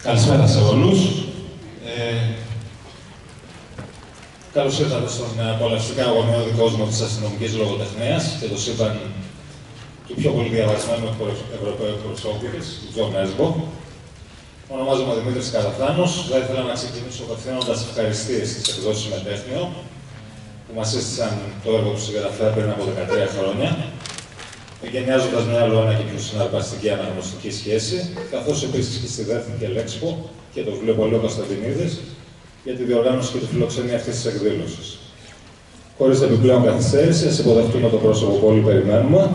Καλησπέρα σε όλους. Καλώς ήρθατε στον απολαυστικά αγωνιώδη κόσμο της αστυνομικής λογοτεχνίας και το σύμπαν του πιο πολύ διαβασμένου Ευρωπαίου εκπροσώπου της, του Jo Nesbo. Ονομάζομαι Δημήτρης Καραθάνος. Θα ήθελα να ξεκινήσω απευθύνοντας ευχαριστίες στις εκδόσεις Μεταίχμιο, που μας σύστησαν το έργο του συγγραφέα πριν από 13 χρόνια, εγκαινιάζοντας μια άλλο ένα και πιο συναρπαστική αναγνωστική σχέση, καθώς επίσης και στη Helexpo και το Βιβλιοπωλείου Κωνσταντινίδης για τη διοργάνωση και τη φιλοξενία αυτής της εκδήλωσης. Χωρίς επιπλέον καθυστέρηση, ας υποδεχτούμε το πρόσωπο που όλοι περιμένουμε.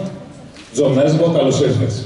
Jo Nesbo, καλώς ήρθες.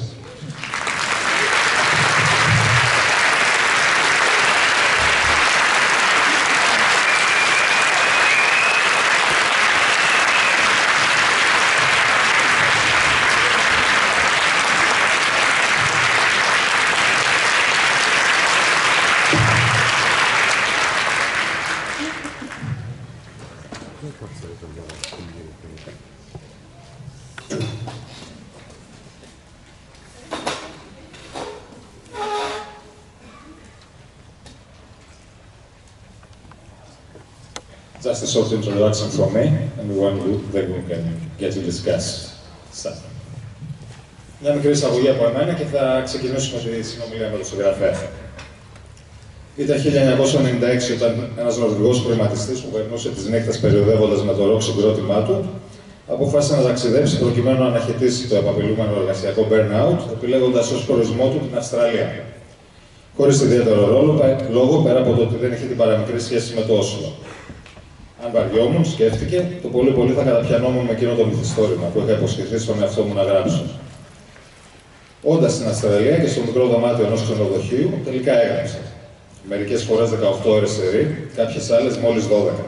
Just a short introduction from me, and then we can get to discuss stuff. Μια μικρή εισαγωγή από εμένα και θα ξεκινήσουμε τη συνομιλία με τον συγγραφέα. Ήταν 1996 όταν ένας Νορβηγός χρηματιστής που περνούσε τις νύχτες περιοδεύοντας με το ροκ συγκρότημά του, αποφάσισε να ταξιδέψει προκειμένου να αναχαιτήσει το επαπειλούμενο εργασιακό burnout, επιλέγοντας ως προορισμό του την Αυστραλία. Χωρίς ιδιαίτερο λόγο, πέρα από το ότι δεν είχε την παραμικρή σχέση με το Όσλο. Αν βαριόμουν, σκέφτηκε, το πολύ πολύ θα καταπιανόμουν με εκείνο το μυθιστόρημα που είχα υποσχεθεί στον εαυτό μου να γράψω. Όντας στην Αυστραλία και στο μικρό δωμάτιο ενός ξενοδοχείου, τελικά έγραψα. Μερικές φορές 18 ώρες σερί, κάποιες άλλες μόλις 12.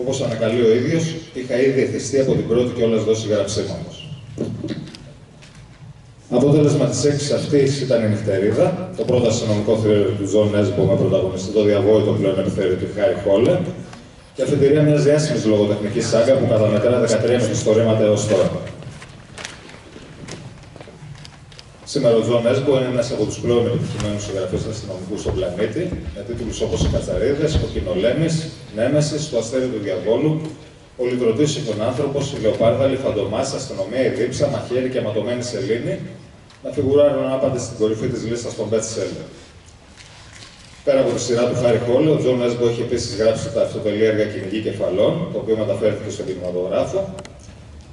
Όπως ανακαλεί ο ίδιος, είχα ήδη εθιστεί από την πρώτη κιόλας δόση γραψίματος. Αποτέλεσμα της έκθεσης αυτής ήταν η Νυχτερίδα, το πρώτο αστυνομικό θρίλερ του Jo Nesbo με πρωταγωνιστή το διαβόητο πλέον επιθεωρητή Helexpo και αφετηρία μιας διάσημης λογοτεχνικής σάγκα που καταμετρά 13 μυθιστορήματα έως τώρα. Σήμερα ο Jo Nesbo είναι ένας από τους πλέον επιτυχημένους συγγραφείς αστυνομικούς στον πλανήτη, με τίτλους όπως «Οι Κατσαρίδες», «Ο Κινολέμης», «Νέμεσης», «Το Αστέρι του Διαβόλου», «Ο Λυτρωτής Σιχονάνθρωπος», «Η Λεοπάρδαλη», «Φαντομάς», «Αστυνομία», «Η Δίψα», «Μαχαίρι» και «Ματωμένη Σελήνη» να φιγουράρουν άπαντες στην κορυφή της λίστας των best seller. Πέρα από τη σειρά του Helexpo, ο Jo Nesbo έχει επίσης γράψει τα αυτοτελείεργα «Κυνηγή Κεφαλών», το οποίο μεταφέρθηκε στον κινηματογράφο,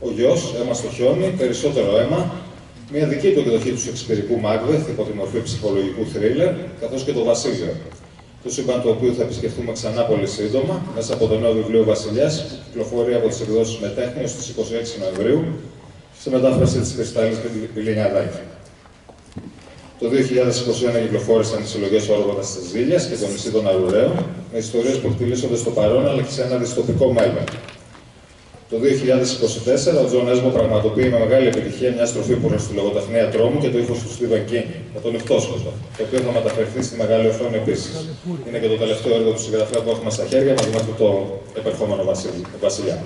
«Ο Γιος», «Αίμα στο χιόνι», «Περισσότερο αίμα», μια δική του εκδοχή του σεξπιρικού Macbeth υπό τη μορφή ψυχολογικού θρίλερ, καθώς και το Βασίλειο, το σύμπαν το οποίο θα επισκεφτούμε ξανά πολύ σύντομα, μέσα από το νέο βιβλίο Βασιλιάς, που κυκλοφορεί από τις εκδόσεις Μεταίχμιο στις 26 Νοεμβρίου, στη μετάφραση της Κρυστάλλης Πιλινιαδάκη. Το 2021 κυκλοφόρησαν οι συλλογές «Όργονα της Ζήλιας» και «Το νησί των Αρουραίων», με ιστορίες που εκτιλήσονται στο παρόν αλλά και σε ένα δυστοπικό μέλλον. Το 2024 ο Jo Nesbo πραγματοποιεί με μεγάλη επιτυχία μια στροφή προς τη λογοτεχνία τρόμου και το ύφος του Stephen King, με τον Νυχτόσκοπο, το οποίο θα μεταφερθεί στη μεγάλη οθόνη επίσης. Είναι και το τελευταίο έργο του συγγραφέα που έχουμε στα χέρια μας μέχρι το επερχόμενο Βασιλιά.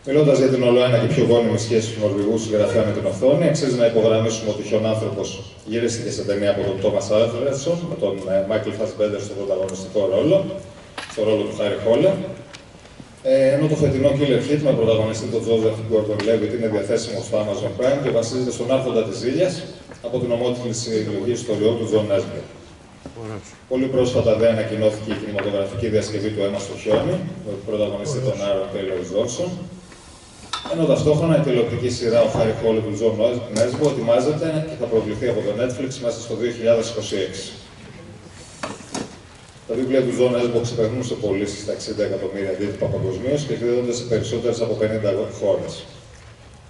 Μιλώντας για την ολοένα και πιο γόνιμη σχέση του Νορβηγού συγγραφέα με την οθόνη, αξίζει να υπογραμμίσουμε ότι ο Χιονάνθρωπος γυρίστηκε σε ταινία από τον Τόμας Άλφρενσον, με τον Μάικλ Φασμπέντερ στον πρωταγωνιστικό ρόλο, στο ρόλο του Helexpo. Ενώ το φετινό Killer Hit με πρωταγωνιστή τον Joseph Gordon-Levitt είναι διαθέσιμο στο Amazon Prime και βασίζεται στον Άρχοντα της Ζήλιας από την ομότιτλη συλλογή ιστοριών του Jo Nesbo. Πολύ πρόσφατα δεν ανακοινώθηκε η κινηματογραφική διασκευή του «Αίμα στο χιόνι» με πρωταγωνιστή τον Aaron Taylor Johnson. Ενώ ταυτόχρονα η τηλεοπτική σειρά «Ο Helexpo» του Jo Nesbo ετοιμάζεται και θα προβληθεί από το Netflix μέσα στο 2026. Τα βιβλία του Jo Nesbo ξεπερνούν σε πωλήσεις στα 60 εκατομμύρια αντίτυπα παγκοσμίως και εκδίδονται σε περισσότερες από 50 χώρες.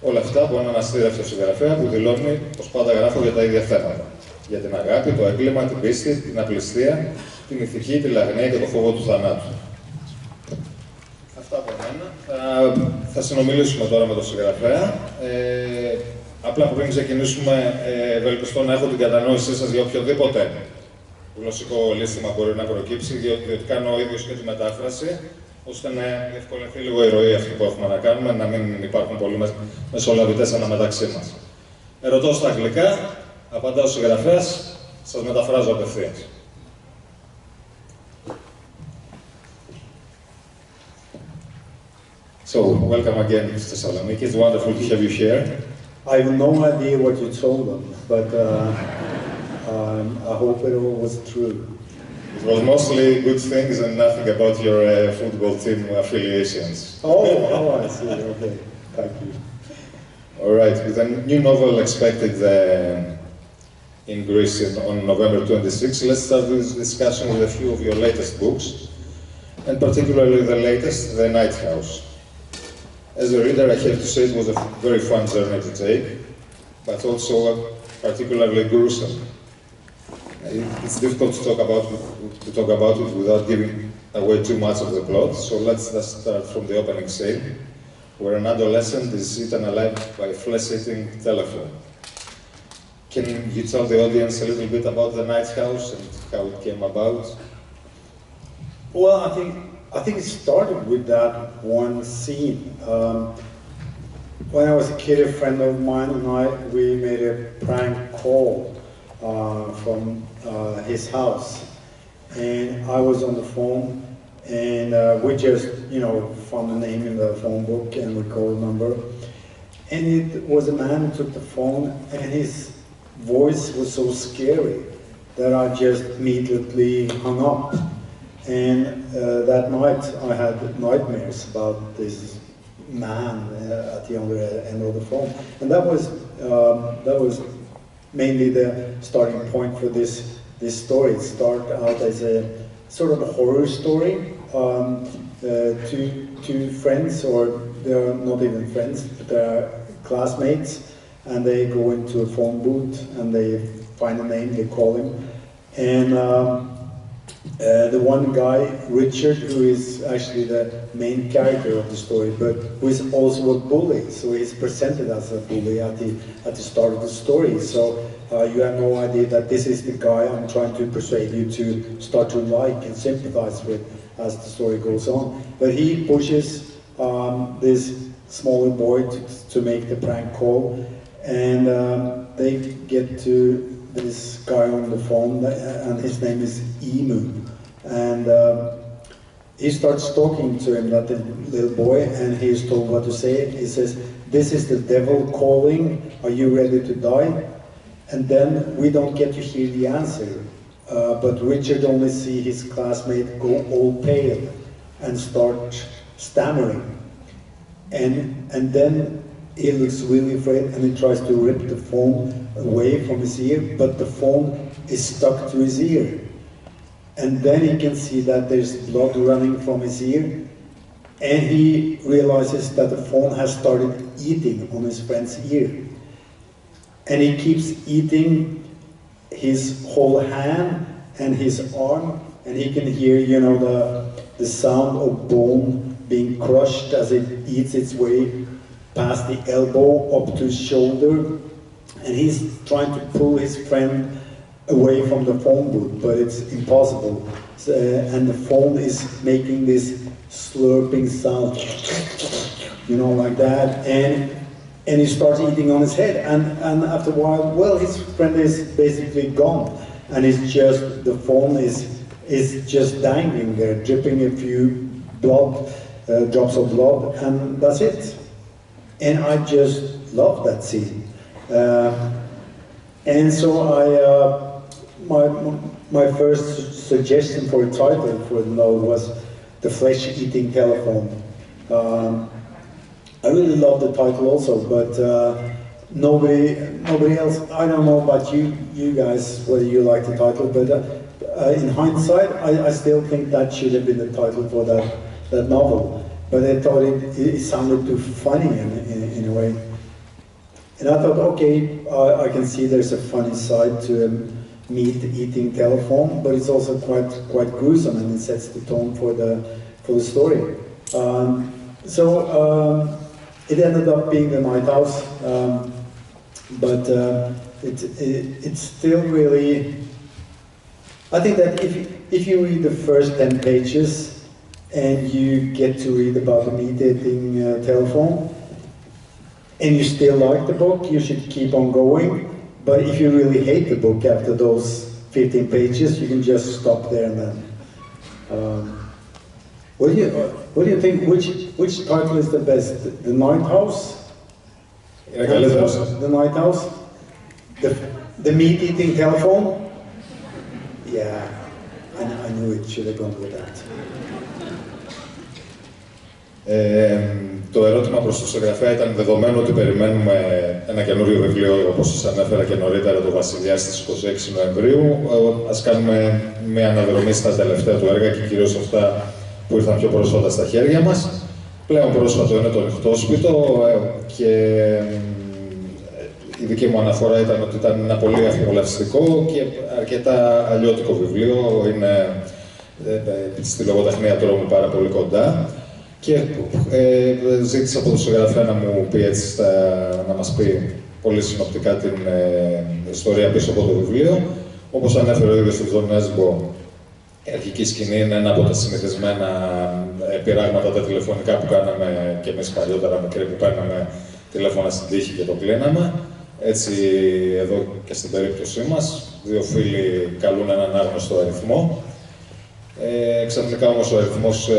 Όλα αυτά από έναν αστήρευτο συγγραφέα που δηλώνει πως πάντα γράφω για τα ίδια θέματα. Για την αγάπη, το έγκλημα, την πίστη, την απληστία, την ηθική, τη λαγνία και το φόβο του θανάτου. Αυτά από μένα. Θα συνομιλήσουμε τώρα με τον συγγραφέα. Απλά πριν ξεκινήσουμε, ευελπιστώ να έχω την κατανόησή σας για οποιοδήποτε γλωσσικό λύστημα μπορεί να προκύψει, διότι κάνω ο ίδιος και τη μετάφραση, ώστε να διευκολυνθεί λίγο η ροή αυτή που έχουμε να κάνουμε, να μην υπάρχουν πολλοί μεσολαβητές αναμεταξύ μας. Ερωτώ στα αγγλικά, απαντά ο συγγραφέας, Σας μεταφράζω απευθείας. So, welcome again to Thessaloniki. It's wonderful to have you here. I have no idea what you told them, but I hope it all was true. It was mostly good things and nothing about your football team affiliations. Oh, I see. Okay, thank you. All right, with a new novel expected in Greece on November 26, let's start this discussion with a few of your latest books, and particularly the latest, The Night House. As a reader, I have to say it was a very fun journey to take, but also particularly gruesome. It's difficult to talk about it without giving away too much of the plot, so let's just start from the opening scene, where an adolescent is eaten alive by a flesh-eating telephone. Can you tell the audience a little bit about The Night House and how it came about? Well, I think it started with that one scene. When I was a kid, a friend of mine and we made a prank call from his house, and I was on the phone, and we just, found the name in the phone book and we called the number, and it was a man who took the phone, and his voice was so scary that I just immediately hung up. And that night I had nightmares about this man at the other end of the phone, and that was mainly the starting point for this story. It started out as a sort of a horror story. Two friends, or they're not even friends, but they're classmates, and they go into a phone booth and they find a name, they call him, and the one guy, Richard, who is actually the main character of the story, but who is also a bully, so he's presented as a bully at the start of the story. So you have no idea that this is the guy I'm trying to persuade you to start to like and sympathize with as the story goes on. But he pushes this smaller boy to make the prank call, and they get to this guy on the phone, and his name is Emu. And he starts talking to him, that little boy, and he's told what to say. He says, "This is the devil calling, are you ready to die?" And then we don't get to hear the answer, but Richard only see his classmate go all pale and start stammering. And then he looks really afraid, and he tries to rip the phone away from his ear, but the phone is stuck to his ear. And then he can see that there's blood running from his ear, and he realizes that the phone has started eating on his friend's ear. And he keeps eating his whole hand and his arm, and he can hear, the sound of bone being crushed as it eats its way past the elbow up to his shoulder, and he's trying to pull his friend away from the phone booth, but it's impossible. And the phone is making this slurping sound, like that, and he starts eating on his head, and after a while, well, his friend is basically gone, and it's just, the phone is just dangling there, dripping a few drops of blood, and that's it. And I just love that scene. And so my first suggestion for a title for the novel was The Flesh-Eating Telephone. I really love the title also, but nobody else, I don't know about you guys, whether you like the title, but in hindsight, I still think that should have been the title for that novel. But I thought it sounded too funny in a way. And I thought, okay, I can see there's a funny side to meat-eating telephone, but it's also quite gruesome, and it sets the tone for the story. It ended up being The Night House, but it's still really. I think that if you read the first 10 pages and you get to read about the meat-eating telephone, and you still like the book, you should keep on going. But if you really hate the book after those 15 pages, you can just stop there and then. What do you think? Which title is the best? The Night House? The Night House? The meat-eating telephone? Yeah, I knew it should have gone with that. Το ερώτημα προς τον συγγραφέα ήταν δεδομένο ότι περιμένουμε ένα καινούριο βιβλίο, όπως σας ανέφερα και νωρίτερα, το Βασιλιά στις 26 Νοεμβρίου. Ας κάνουμε μια αναδρομή στα τελευταία του έργα και κυρίως αυτά που ήρθαν πιο πρόσφατα στα χέρια μας. Πλέον πρόσφατο είναι το Νυχτόσπιτο και η δική μου αναφορά ήταν ότι ήταν ένα πολύ απολαυστικό και αρκετά αλλιώτικο βιβλίο. Είναι στη λογοτεχνία τρόμου πάρα πολύ κοντά. Και ζήτησα από τον συγγραφέα να μου πει έτσι, να μας πει πολύ συνοπτικά την ιστορία πίσω από το βιβλίο. Όπως ανέφερε ο ίδιος ο Τζο Νέσμπο, η αρχική σκηνή είναι ένα από τα συνηθισμένα πειράγματα τα τηλεφωνικά που κάναμε και εμείς παλιότερα μικροί, που παίρναμε τηλέφωνα στην τύχη και το κλείναμε. Έτσι, εδώ και στην περίπτωσή μας, δύο φίλοι καλούν έναν άγνωστο αριθμό. Ξαφνικά όμως ο αριθμός,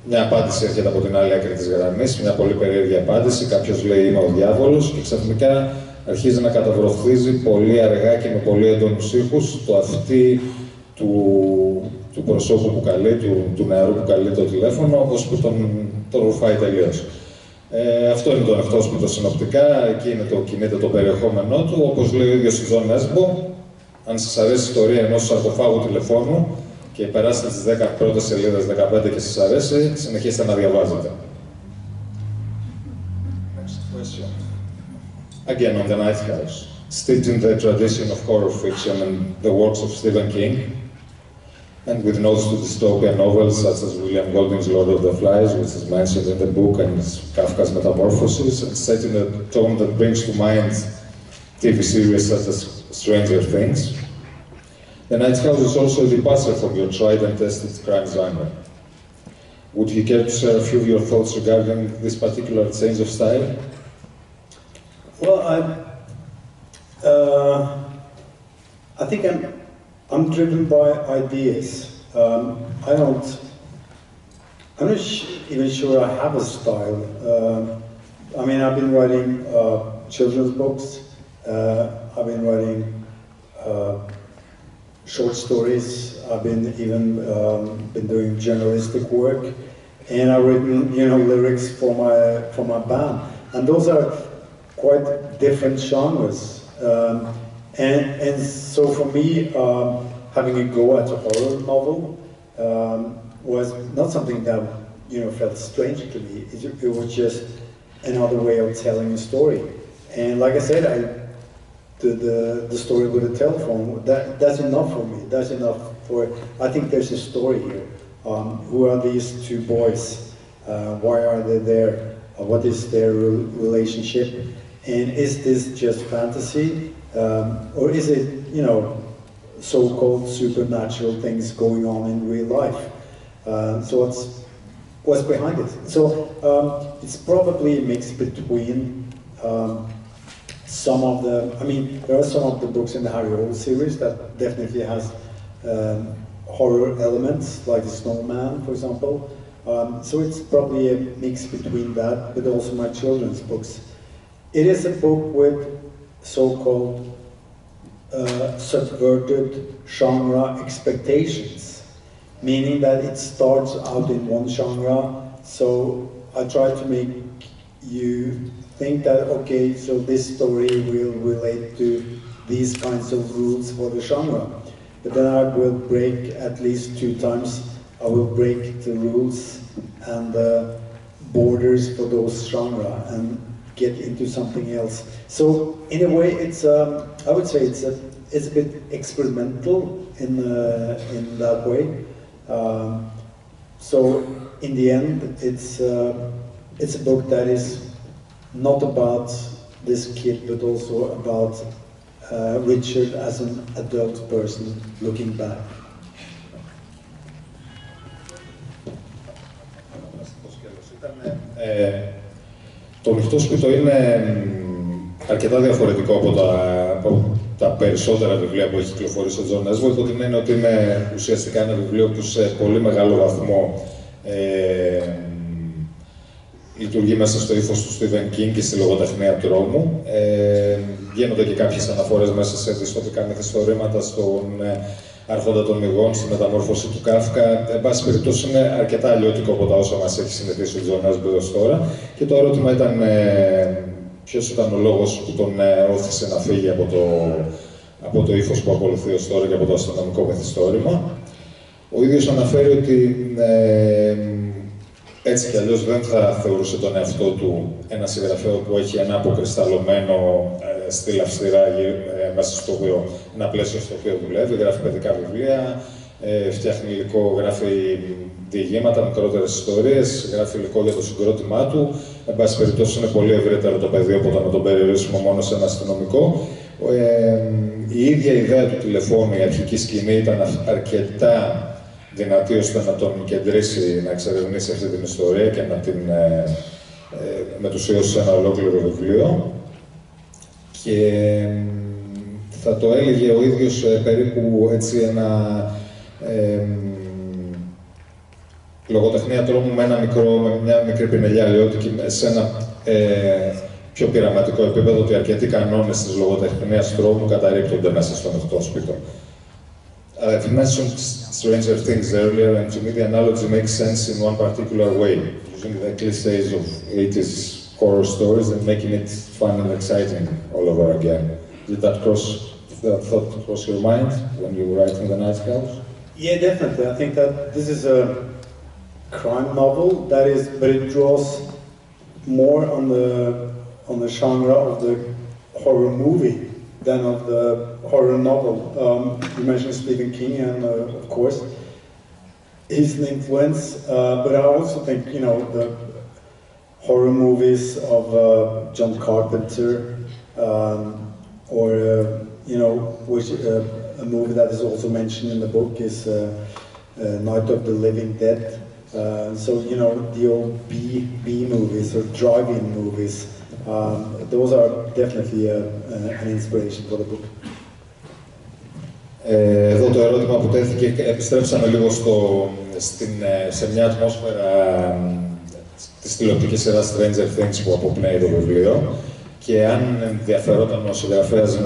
μια απάντηση έρχεται από την άλλη άκρη της γραμμής, μια πολύ περίεργη απάντηση. Κάποιος λέει «Είμαι ο διάβολος» και ξαφνικά αρχίζει να καταβροχθίζει πολύ αργά και με πολύ έντονους ήχους το αυτί του προσώπου που καλεί, του νεαρού που καλεί το τηλέφωνο, όπως που τον ρουφάει τελείως. Αυτό είναι το Νυχτόσπιτο συνοπτικά, εκεί είναι κινείται το περιεχόμενό του. Όπως λέει ο ίδιος ο Jo Nesbo, αν σας αρέσει η ιστορία ενός σαρκοφάγου τηλεφώνου και περάσετε τις 10 πρώτες σελίδες, 15 και σας αρέσει, συνεχίστε να διαβάζετε. Next question. Again on the Night House. Steeped in the tradition of horror fiction and the works of Stephen King, and with notes to dystopian novels such as William Golding's Lord of the Flies, which is mentioned in the book, and Kafka's Metamorphosis, and set in a tone that brings to mind TV series such as Stranger Things. The Night House is also a departure from your tried and tested crime genre. Would you care to share a few of your thoughts regarding this particular change of style? Well, I think I'm driven by ideas. I'm not even sure I have a style. I mean, I've been writing children's books. I've been writing short stories. I've been doing journalistic work, and I've written, lyrics for my band. And those are quite different genres. And so for me, having a go at a horror novel was not something that felt strange to me. It was just another way of telling a story. And like I said, the story with the telephone, that's enough for me. That's enough for. I think there's a story here. Who are these two boys? Why are they there? What is their relationship? And is this just fantasy? Or is it, so-called supernatural things going on in real life? So what's behind it? So it's probably a mix between some of the, there are some of the books in the Harry Hole series that definitely has horror elements, like The Snowman, for example. So it's probably a mix between that, but also my children's books. It is a book with so-called subverted genre expectations, meaning that it starts out in one genre, so I try to make you think that, okay, so this story will relate to these kinds of rules for the genre. But then I will break at least 2 times, I will break the rules and the borders for those genre and get into something else. So in a way, it's I would say it's a bit experimental in that way. So in the end, it's a book that is not about this kid, but also about Richard as an adult person looking back. Το Νυχτόσπιτο είναι αρκετά διαφορετικό από τα περισσότερα βιβλία που έχει κυκλοφορήσει ο Τζο Νέσβο, υπό την έννοια ότι είναι ουσιαστικά ένα βιβλίο που σε πολύ μεγάλο βαθμό λειτουργεί μέσα στο ύφος του Στίβεν Κίνγκ και στη λογοτεχνία τρόμου. Γίνονται και κάποιες αναφορές μέσα σε δυστοπικά μυθιστορήματα στον Άρχοντα των Μυγών, στη μεταμόρφωση του Κάφκα. Εν πάση περιπτώσει, είναι αρκετά αλλιώτικο από τα όσα μας έχει συνηθίσει ο Τζο Νέσβο έως τώρα. Και το ερώτημα ήταν ποιος ήταν ο λόγος που τον όθησε να φύγει από το ύφος που ακολουθεί ως τώρα και από το αστυνομικό μυθιστόρημα. Ο ίδιος αναφέρει ότι έτσι κι αλλιώς δεν θα θεωρούσε τον εαυτό του ένα συγγραφέα που έχει ένα αποκρισταλωμένο στυλ αυστηρά μέσα στο οποίο, ένα πλαίσιο στο οποίο δουλεύει, γράφει παιδικά βιβλία, φτιάχνει υλικό, γράφει διηγήματα, μικρότερες ιστορίες, γράφει υλικό για το συγκρότημά του. Εν πάση περιπτώσει, είναι πολύ ευρύτερο το πεδίο από το να τον περιορίσουμε μόνο σε ένα αστυνομικό. Η ίδια ιδέα του τηλεφώνου, η αρχική σκηνή, ήταν αρκετά δυνατή ώστε να τον κεντρήσει, να εξερευνήσει αυτή την ιστορία και να την μετουσιώσει σε ένα ολόκληρο βιβλίο. Και θα το έλεγε ο ίδιος περίπου έτσι ένα λογοτεχνία τρόμου με μια μικρή πινελιά αλλιώτικη, σε ένα πιο πειραματικό επίπεδο, ότι αρκετοί κανόνες της λογοτεχνίας τρόμου καταρρίπτονται μέσα στον ανοιχτό σπίτι. I've mentioned Stranger Things earlier, and to me the analogy makes sense in one particular way, using the clichés of 80s horror stories and making it fun and exciting all over again. Did that thought cross your mind when you were writing The Night House? Yeah, definitely. I think that this is a crime novel, but it draws more on the genre of the horror movie than of the horror novel. You mentioned Stephen King, and of course, he's an influence. But I also think, the horror movies of John Carpenter, or which a movie that is also mentioned in the book is Night of the Living Dead. So the old B movies or drive-in movies. Those are definitely an inspiration for the book. Εδώ το ερώτημα που τέθηκε, επιστρέψαμε λίγο σε μια ατμόσφαιρα της τηλεοπτικής σειράς Stranger Things που αποπνέει το βιβλίο, και αν ενδιαφερόταν ο συγγραφέας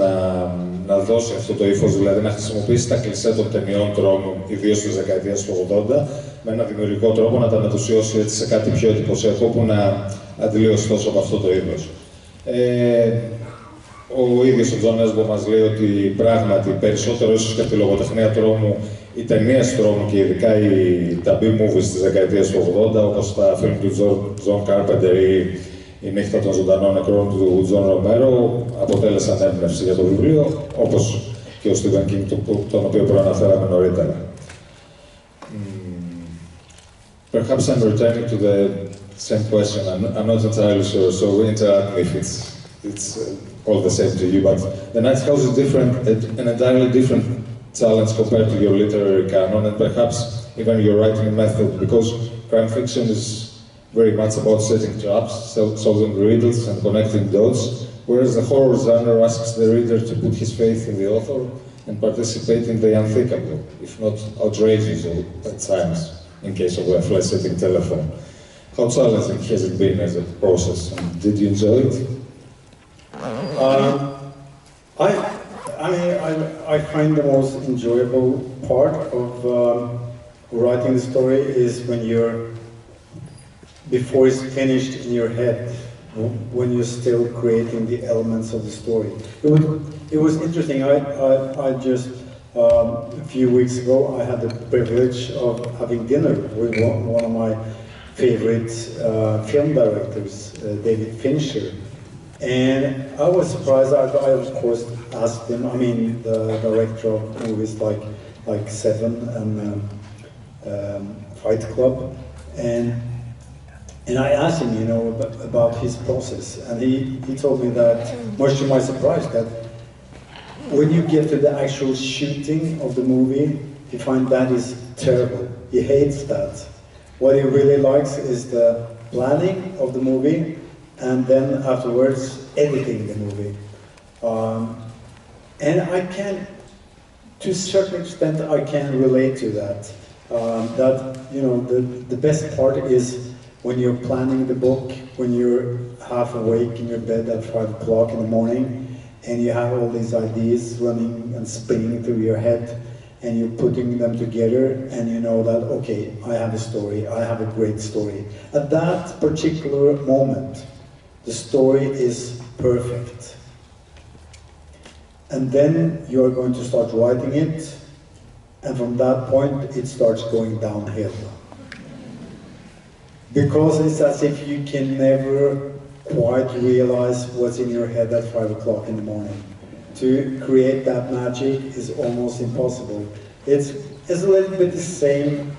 να δώσει αυτό το ύφος, δηλαδή να χρησιμοποιήσει τα κλισέ των ταινιών τρόμου, ιδίως της δεκαετίας του 80, με ένα δημιουργικό τρόπο να τα μετουσιώσει έτσι σε κάτι πιο εντυπωσιακό που να αντιλεί ωστόσο από αυτό το είδος. Ο ίδιος ο Τζο Νέσμπο μας λέει ότι πράγματι περισσότερο ίσως και από τη λογοτεχνία τρόμου, οι ταινίες τρόμου και ειδικά τα B-movies της δεκαετίας του 80, όπως τα φιλμ του Τζον Κάρπεντερ ή η νύχτα των ζωντανών νεκρών του Τζον Ρομέρο, αποτέλεσαν έμπνευση για το βιβλίο, όπως και ο Στίβεν Κίνγκ, τον οποίο προαναφέραμε νωρίτερα. Perhaps I'm returning to the same question. I'm not entirely sure, so interact me if it's all the same to you. But The Night House is different, an entirely different challenge compared to your literary canon, and perhaps even your writing method, because crime fiction is very much about setting traps, solving riddles, and connecting dots, whereas the horror genre asks the reader to put his faith in the author and participate in the unthinkable, if not outrageous at times, in case of a fly-setting telephone. How challenging has it been as a process, and did you enjoy it? I find the most enjoyable part of writing the story is when before it's finished in your head, when you're still creating the elements of the story. It was interesting. I just a few weeks ago I had the privilege of having dinner with one of my favorite film directors, David Fincher. And I was surprised. I of course asked him. I mean, the director of movies like Seven and Fight Club, and I asked him, about his process, and he told me that, much to my surprise, that when you get to the actual shooting of the movie, he finds that is terrible. He hates that. What he really likes is the planning of the movie, and then afterwards editing the movie. And I can, to a certain extent, I can relate to that. That, you know, the best part is when you're planning the book, when you're half awake in your bed at 5 o'clock in the morning, and you have all these ideas running and spinning through your head, and you're putting them together, and you know that, okay, I have a story, I have a great story. At that particular moment, the story is perfect. And then you're going to start writing it, and from that point, it starts going downhill. Because it's as if you can never quite realize what's in your head at 5 o'clock in the morning. To create that magic is almost impossible. It's a little bit the same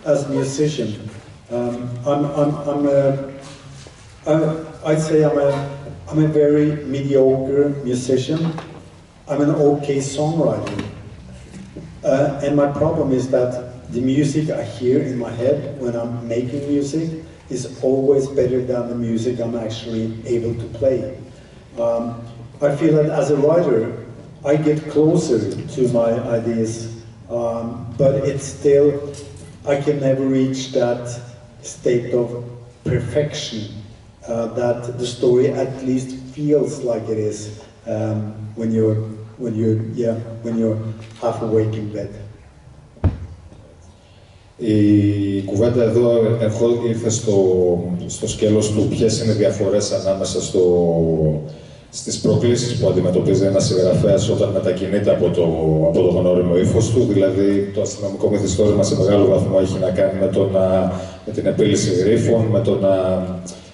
as a musician. I'd say I'm a very mediocre musician. I'm an okay songwriter. And my problem is that the music I hear in my head when I'm making music is always better than the music I'm actually able to play. I feel that as a writer, I get closer to my ideas, but it's still, I can never reach that state of perfection that the story at least feels like it is when you're half awake in bed. Η κουβέντα εδώ ήρθε στο σκέλος του ποιες είναι οι διαφορές ανάμεσα στις προκλήσεις που αντιμετωπίζει ένας συγγραφέας όταν μετακινείται από το γνώριμο ύφος του. Δηλαδή, το αστυνομικό μυθιστόρημα σε μεγάλο βαθμό έχει να κάνει με την επίλυση γρίφων, με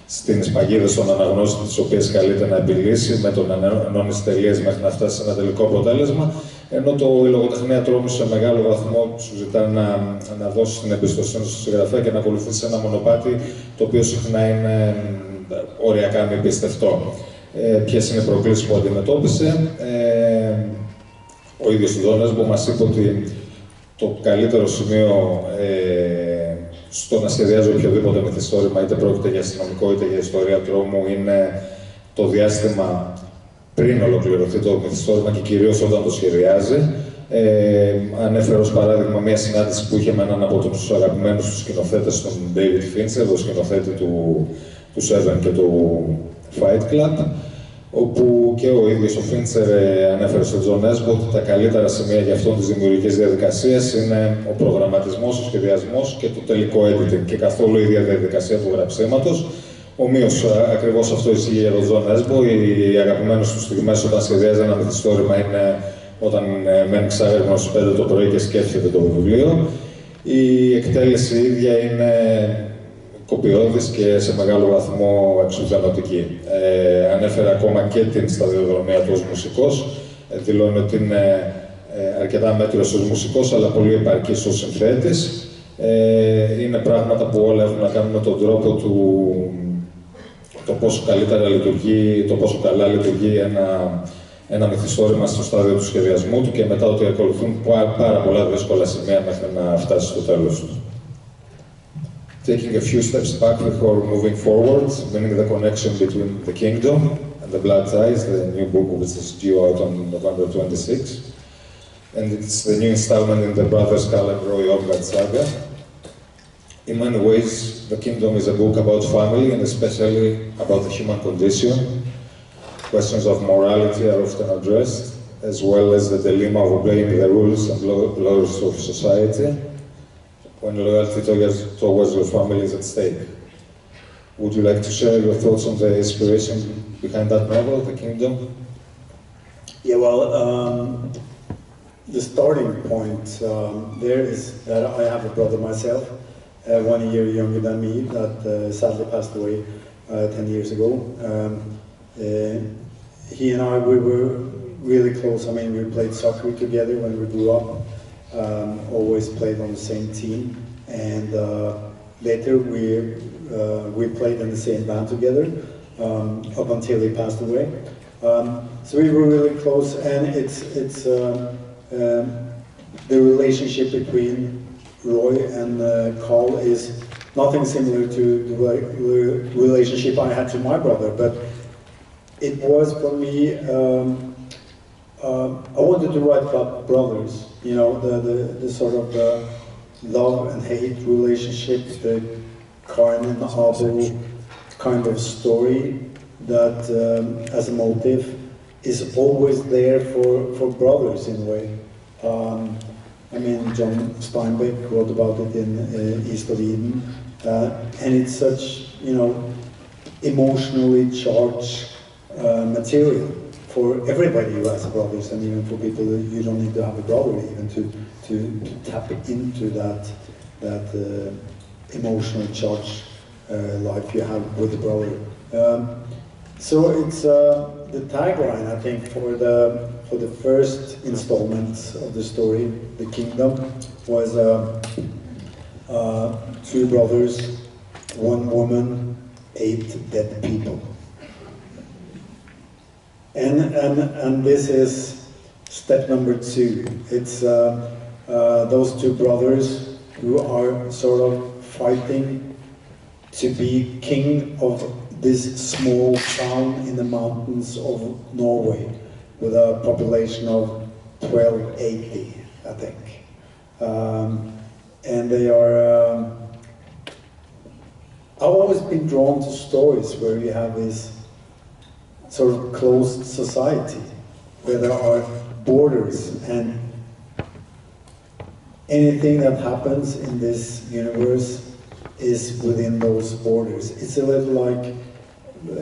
στις παγίδες των αναγνώσεων τις οποίες καλείται να επιλύσει, με το να ενώνει τελείες μέχρι να φτάσει σε ένα τελικό αποτέλεσμα. Ενώ η λογοτεχνία τρόμου σε μεγάλο βαθμό σου ζητά να δώσει την εμπιστοσύνη στον συγγραφέα και να ακολουθήσει ένα μονοπάτι το οποίο συχνά είναι οριακά μη πιστευτό. Ποιες είναι οι προκλήσεις που αντιμετώπισε. Ο ίδιος ο Jo Nesbo μας είπε ότι το καλύτερο σημείο στο να σχεδιάζει οποιοδήποτε μυθιστόρημα, είτε πρόκειται για αστυνομικό είτε για ιστορία τρόμου, είναι το διάστημα πριν ολοκληρωθεί το μυθιστόρημα και κυρίως όταν το σχεδιάζει. Ανέφερε ως παράδειγμα μια συνάντηση που είχε με έναν από τους αγαπημένους του σκηνοθέτες, τον David Fincher, τον σκηνοθέτη του Seven και του Fight Club, όπου και ο ίδιος ο Fincher ανέφερε στον Jo Nesbo ότι τα καλύτερα σημεία για αυτόν της δημιουργικής διαδικασίας είναι ο προγραμματισμός, ο σχεδιασμός και το τελικό editing και καθόλου η ίδια διαδικασία του γραψίματος. Ομοίως, ακριβώς αυτό ισχύει για τον Jo Nesbo. Οι αγαπημένες του στιγμές όταν σχεδιάζει ένα μυθιστόρημα είναι όταν μένει ξάγρυπνος στις 5 το πρωί και σκέφτεται το βιβλίο. Η εκτέλεση ίδια είναι κοπιώδης και σε μεγάλο βαθμό εξουθενωτική. Ανέφερε ακόμα και την σταδιοδρομία του ως μουσικός. Δηλώνει ότι είναι αρκετά μέτριος ως μουσικός, αλλά πολύ επαρκής ως συνθέτης. Είναι πράγματα που όλα έχουν να κάνουν με τον τρόπο του, το πόσο καλύτερα λειτουργεί, το πόσο καλά λειτουργεί ένα μυθιστόρημα στο στάδιο του σχεδιασμού του και μετά ότι ακολουθούν πάρα πολλά δύσκολα σημεία μέχρι να φτάσει στο τέλος του. Taking a few steps back before moving forward, meaning the connection between The Kingdom and The Blood Ties, the new book which is due out on November 26. And it's the new installment in the Brothers Roy Ogard saga. In many ways, The Kingdom is a book about family and especially about the human condition. Questions of morality are often addressed, as well as the dilemma of obeying the rules and laws of society when loyalty towards your family is at stake. Would you like to share your thoughts on the inspiration behind that novel, The Kingdom? Yeah, well, the starting point there is that I have a brother myself, 1 year younger than me, that sadly passed away 10 years ago. He and I, we were really close. I mean, we played soccer together when we grew up, always played on the same team, and later we played in the same band together up until he passed away. So we were really close, and it's the relationship between Roy and Carl is nothing similar to the relationship I had to my brother, but it was for me I wanted to write about brothers, you know, the sort of love and hate relationship, the Kain and Abel kind of story that, as a motive, is always there for brothers in a way. I mean, John Steinbeck wrote about it in East of Eden, and it's such, you know, emotionally charged material for everybody who has brothers, and even for people that you don't need to have a brother even to tap into that emotional charge life you have with a brother. So it's the tagline, I think, for the first installment of the story, The Kingdom, was 2 brothers, 1 woman, 8 dead people. And this is step number 2. It's those 2 brothers who are sort of fighting to be king of this small town in the mountains of Norway, with a population of 1280, I think. And they are... I've always been drawn to stories where you have this sort of closed society, where there are borders, and anything that happens in this universe is within those borders. It's a little like,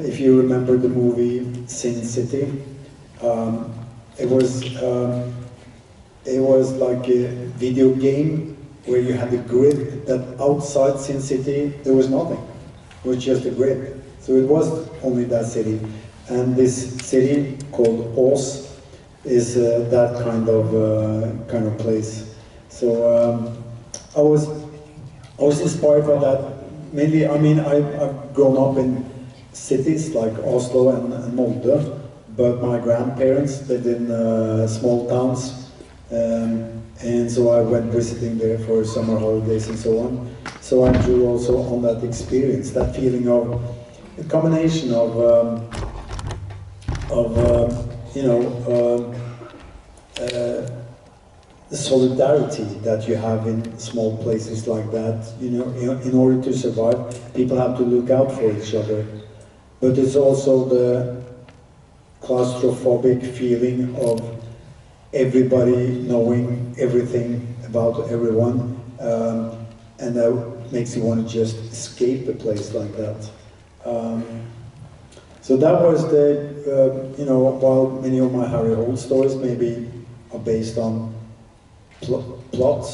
if you remember the movie Sin City, it was like a video game where you had a grid that outside Sin City there was nothing. It was just a grid. So it was only that city. And this city called Ås is that kind of place. So I was inspired by that. Mainly, I mean, I've grown up in cities like Oslo and Molde, but my grandparents lived in small towns, and so I went visiting there for summer holidays and so on. So I drew also on that experience, that feeling of a combination of you know, the solidarity that you have in small places like that. You know, in order to survive, people have to look out for each other. But it's also the claustrophobic feeling of everybody knowing everything about everyone, and that makes you want to just escape a place like that. So that was the, you know, while many of my Harry Holt stories maybe are based on plots,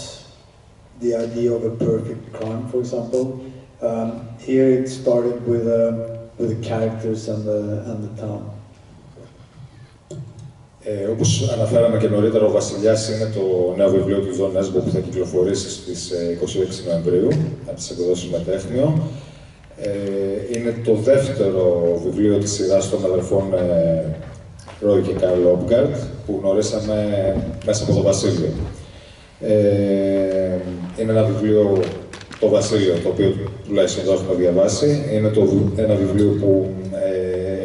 the idea of a perfect crime, for example, here it started with the characters and the town. Όπως αναφέραμε και νωρίτερα, ο Βασιλιάς είναι το νέο βιβλίο του Jo Nesbo που θα κυκλοφορήσει στις 26 Νοεμβρίου από τις εκδόσεων Μεταίχμιο. Είναι το δεύτερο βιβλίο της σειράς των αδερφών Ρόι και Καρλ Όπγκαρτ που γνωρίσαμε μέσα από το Βασίλειο. Είναι ένα βιβλίο, το Βασίλειο, το οποίο τουλάχιστον εδώ έχουμε διαβάσει. Είναι ένα βιβλίο που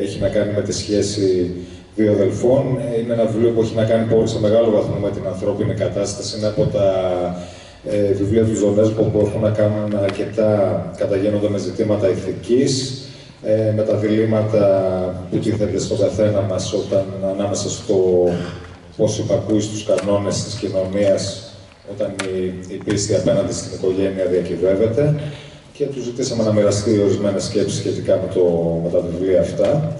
έχει να κάνει με τη σχέση 2 αδελφών. Είναι ένα βιβλίο που έχει να κάνει σε μεγάλο βαθμό με την ανθρώπινη κατάσταση. Είναι από τα βιβλία του Jo Nesbo που έχουν να κάνουν αρκετά, καταγένονται με ζητήματα ηθικής, με τα διλήμματα που τίθενται στον καθένα μας όταν ανάμεσα στο πώς υπακούει στους κανόνες της κοινωνίας όταν η πίστη απέναντι στην οικογένεια διακυβεύεται, και του ζητήσαμε να μοιραστεί ορισμένες σκέψεις σχετικά με τα βιβλία αυτά.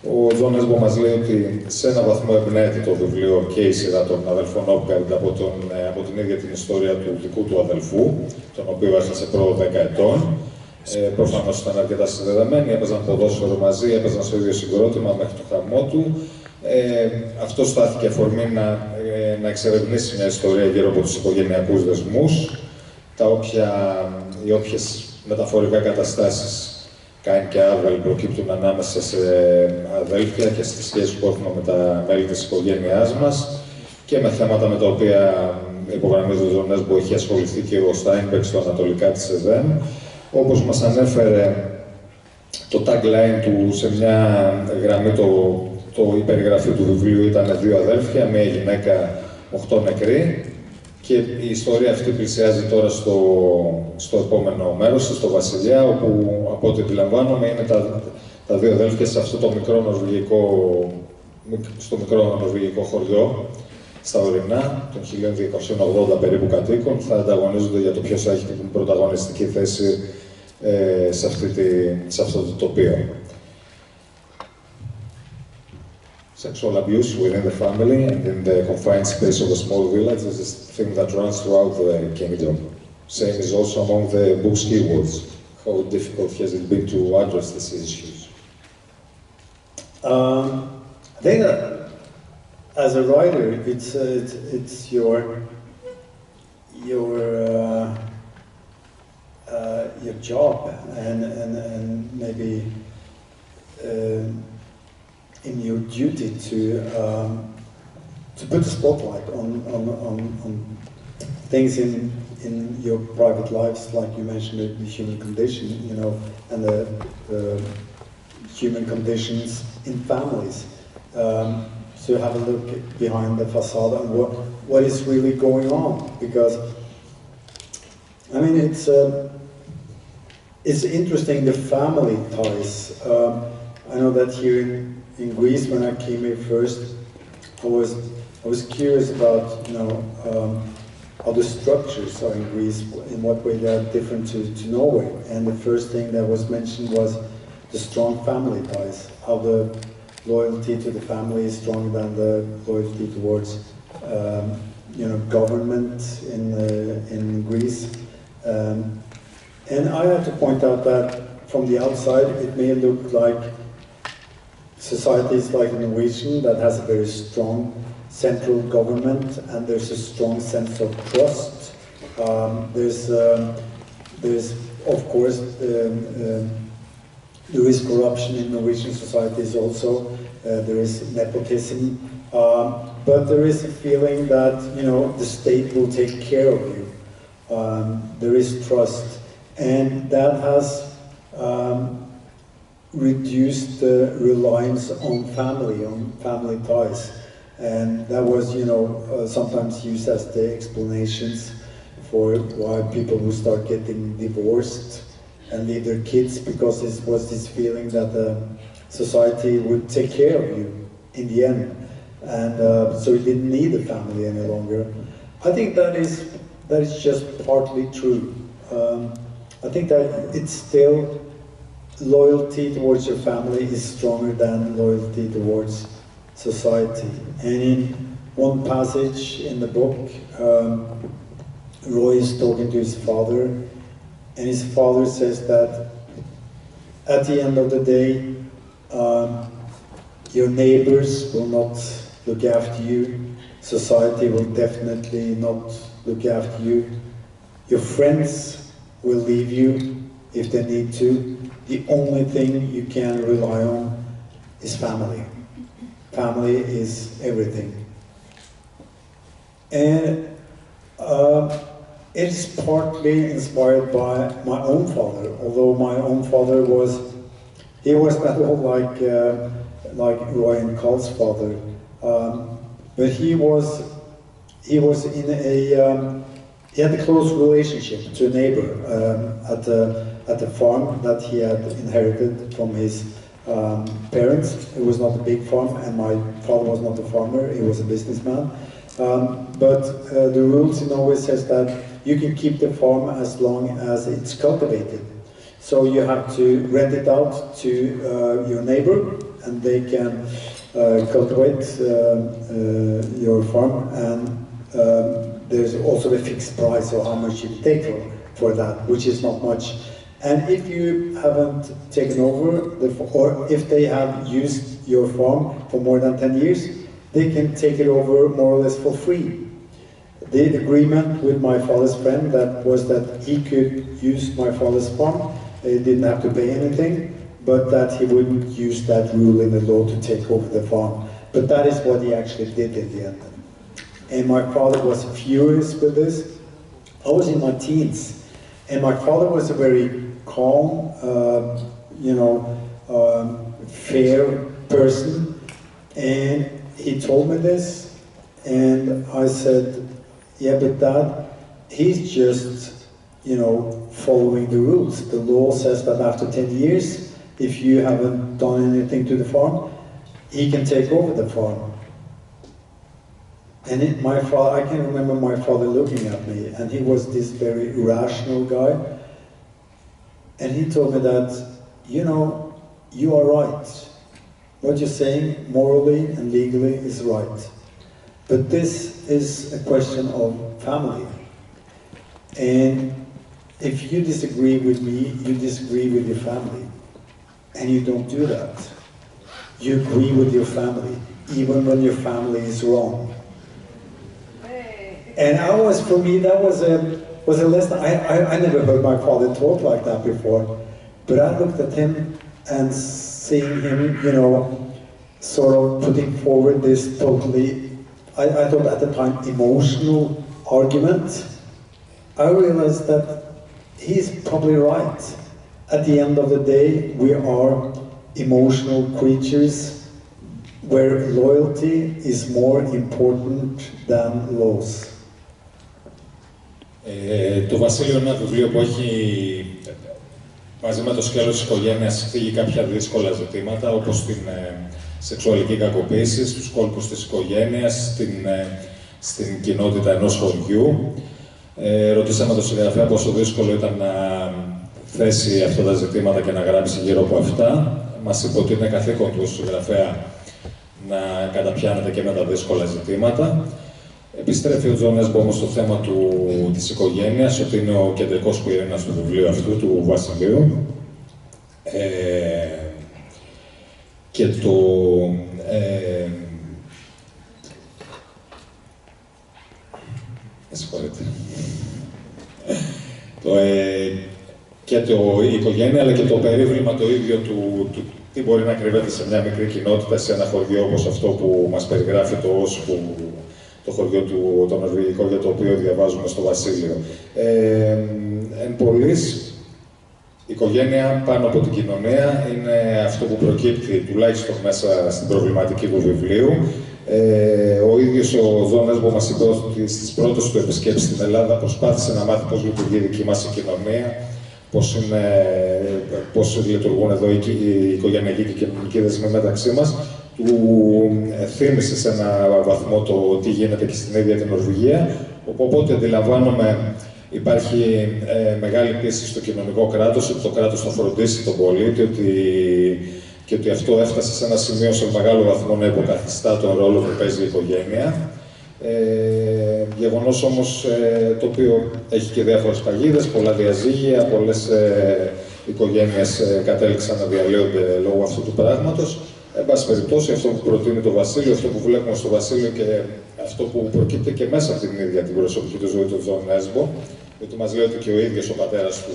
Ο Jo Nesbo μας λέει ότι σε έναν βαθμό εμπνέεται το βιβλίο και η σειρά των αδελφών Όπγκαρτ από την ίδια την ιστορία του δικού του αδελφού, τον οποίο έχασε προ 10 ετών. Προφανώς ήταν αρκετά συνδεδεμένοι, έπαιζαν ποδόσφαιρο μαζί, έπαιζαν στο ίδιο συγκρότημα μέχρι το χαμό του. Αυτό στάθηκε αφορμή να εξερευνήσει μια ιστορία γύρω από τους οικογενειακούς δεσμούς, οι όποιες μεταφορικά καταστάσεις Κάιν και Άβελ προκύπτουν ανάμεσα σε αδέλφια και στις σχέσεις που έχουμε με τα μέλη της οικογένειάς μας και με θέματα με τα οποία υπογραμμίζει ο Jo Nesbo έχει ασχοληθεί και ο Steinbeck στο ανατολικά της ΕΔΕΜ. Όπως μας ανέφερε το tagline του σε μια γραμμή η περιγραφή του βιβλίου ήταν 2 αδέλφια, μία γυναίκα, 8 νεκροί. Και η ιστορία αυτή πλησιάζει τώρα στο επόμενο μέρος, στο Βασιλιά, όπου από ό,τι αντιλαμβάνομαι είναι τα 2 αδέλφια σε αυτό το μικρό νορβηγικό χωριό, στα ορεινά, των 1280 περίπου κατοίκων, θα ανταγωνίζονται για το ποιος θα έχει την πρωταγωνιστική θέση σε αυτό το τοπίο. Sexual abuse within the family and in the confined space of a small village is a theme that runs throughout the kingdom. Same is also among the book's keywords. How difficult has it been to address these issues? I think that as a writer, it's your job and maybe in your duty to put the spotlight on things in your private lives, like you mentioned the human condition, you know, and the human conditions in families. So have a look behind the facade and what is really going on, because I mean it's interesting, the family ties. I know that here in Greece, when I came here first, I was curious about, you know, how the structures are in Greece, in what way they are different to Norway. And the first thing that was mentioned was the strong family ties, how the loyalty to the family is stronger than the loyalty towards, you know, government in Greece. And I had to point out that from the outside, it may look like societies like the Norwegian that has a very strong central government, and there's a strong sense of trust. There's of course there is corruption in Norwegian societies also. There is nepotism, but there is a feeling that, you know, the state will take care of you. There is trust, and that has reduced the reliance on family ties, and that was, you know, sometimes used as the explanations for why people would start getting divorced and leave their kids, because it was this feeling that the society would take care of you in the end, and so you didn't need a family any longer. I think that is just partly true. I think that it's still loyalty towards your family is stronger than loyalty towards society. And in one passage in the book, Roy is talking to his father, and his father says that at the end of the day, your neighbors will not look after you, society will definitely not look after you, your friends will leave you if they need to. The only thing you can rely on is family. Family is everything. And it is partly inspired by my own father, although my own father was not all like Roy and Carl's father, but he had a close relationship to a neighbor at the farm that he had inherited from his parents. It was not a big farm, and my father was not a farmer, he was a businessman. But the rules in Norway says that you can keep the farm as long as it's cultivated. So you have to rent it out to your neighbor, and they can cultivate your farm, and there's also a fixed price of how much you take for that, which is not much. And if you haven't taken over, or if they have used your farm for more than 10 years, they can take it over more or less for free. The agreement with my father's friend was that he could use my father's farm, he didn't have to pay anything, but that he wouldn't use that rule in the law to take over the farm. But that is what he actually did in the end. And my father was furious with this. I was in my teens, and my father was a very calm, fair person. And he told me this, and I said, yeah, but Dad, he's just, you know, following the rules. The law says that after 10 years, if you haven't done anything to the farm, he can take over the farm. And my father, I can remember my father looking at me, and he was this very rational guy. And he told me that, you know, you are right. What you're saying morally and legally is right. But this is a question of family. And if you disagree with me, you disagree with your family. And you don't do that. You agree with your family, even when your family is wrong. And for me, that was a lesson. I never heard my father talk like that before. But I looked at him and seeing him, you know, sort of putting forward this totally, I thought at the time, emotional argument. I realized that he's probably right. At the end of the day, we are emotional creatures where loyalty is more important than laws. Το Βασίλειο είναι ένα βιβλίο που έχει, μαζί με το σκέλος της οικογένειας, θίγει κάποια δύσκολα ζητήματα, όπως την σεξουαλική κακοποίηση, στους κόλπους της οικογένειας, στην κοινότητα ενός χωριού. Ρωτήσαμε τον συγγραφέα πόσο δύσκολο ήταν να θέσει αυτά τα ζητήματα και να γράψει γύρω από αυτά. Μας είπε ότι είναι καθήκον του συγγραφέα να καταπιάνεται και με τα δύσκολα ζητήματα. Επιστρέφει ο Τζο Νέσμπο όμως στο θέμα της οικογένειας, ότι είναι ο κεντρικός πυρήνας του βιβλίου αυτού, του Βασιλείου. Και η οικογένεια, αλλά και το περίβλημα το ίδιο του τι μπορεί να κρύβεται σε μια μικρή κοινότητα, σε ένα χωριό όπως αυτό που μας περιγράφει το χωριό το Νορβηγικό, για το οποίο διαβάζουμε στο Βασίλειο. Εν πολλής, η οικογένεια πάνω από την κοινωνία είναι αυτό που προκύπτει τουλάχιστον μέσα στην προβληματική του βιβλίου. Ο ίδιος ο Τζο Νέσμπο μας είπε ότι στις πρώτες του επισκέψεις στην Ελλάδα προσπάθησε να μάθει πώς λειτουργεί η δική μας η κοινωνία, πώς λειτουργούν εδώ οι οικογενειακοί και κοινωνικοί δεσμοί μεταξύ μας. Του θύμισε σε ένα βαθμό το τι γίνεται και στην ίδια την Νορβηγία, όπου ό,τι αντιλαμβάνομαι υπάρχει μεγάλη πίεση στο κοινωνικό κράτος, ότι το κράτος θα φροντίσει τον πολίτη, και ότι αυτό έφτασε σε ένα σημείο σε μεγάλο βαθμό να υποκαθιστά τον ρόλο που παίζει η οικογένεια. Γεγονός όμως το οποίο έχει και διάφορες παγίδες, πολλά διαζύγια, πολλές οικογένειες κατέληξαν να διαλύονται λόγω αυτού του πράγματος. Εν πάση περιπτώσει, αυτό που προτείνει το Βασίλειο, αυτό που βλέπουμε στο Βασίλειο και αυτό που προκύπτει και μέσα από την ίδια την προσωπική του ζωή του Τζο Νέσμπο, γιατί μας λέει ότι και ο ίδιος ο πατέρας του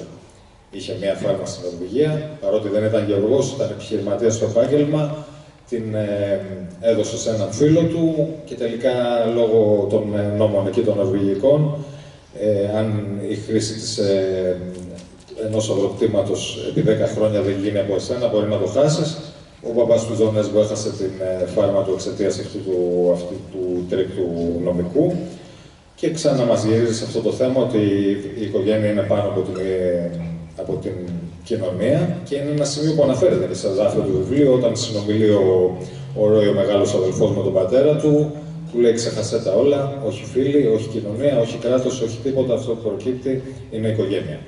είχε μια φάρμα στην Νορβηγία, παρότι δεν ήταν γεωργός, ήταν επιχειρηματίας στο επάγγελμα, την έδωσε σε έναν φίλο του και τελικά λόγω των νόμων εκεί των νορβηγικών, αν η χρήση ενός αγροκτήματος επί 10 χρόνια δεν γίνει από εσένα, μπορεί να το χάσεις. Ο παπάς του Τζο Νέσμπο έχασε την φάρμα του εξαιτίας αυτού του τρίκτου νομικού και ξανά μας γυρίζει σε αυτό το θέμα ότι η οικογένεια είναι πάνω από την κοινωνία και είναι ένα σημείο που αναφέρεται και στα δάφια του βιβλίου όταν συνομιλεί ο Ρόι, ο μεγάλος αδελφός με τον πατέρα του, του λέει ξεχασέ τα όλα, όχι φίλοι, όχι κοινωνία, όχι κράτος, όχι τίποτα, αυτό που προκύπτει είναι η οικογένεια.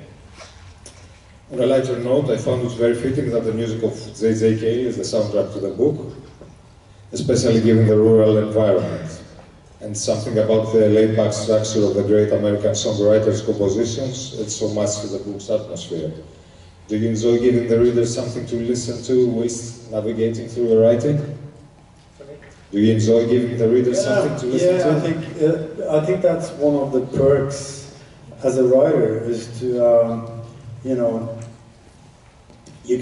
On a lighter note, I found it very fitting that the music of J.J.K. is the soundtrack to the book, especially given the rural environment. And something about the laid-back structure of the great American songwriter's compositions adds so much to the book's atmosphere. Do you enjoy giving the reader something to listen to whilst navigating through your writing? Do you enjoy giving the reader something to listen to? I think that's one of the perks as a writer, is to, you know, you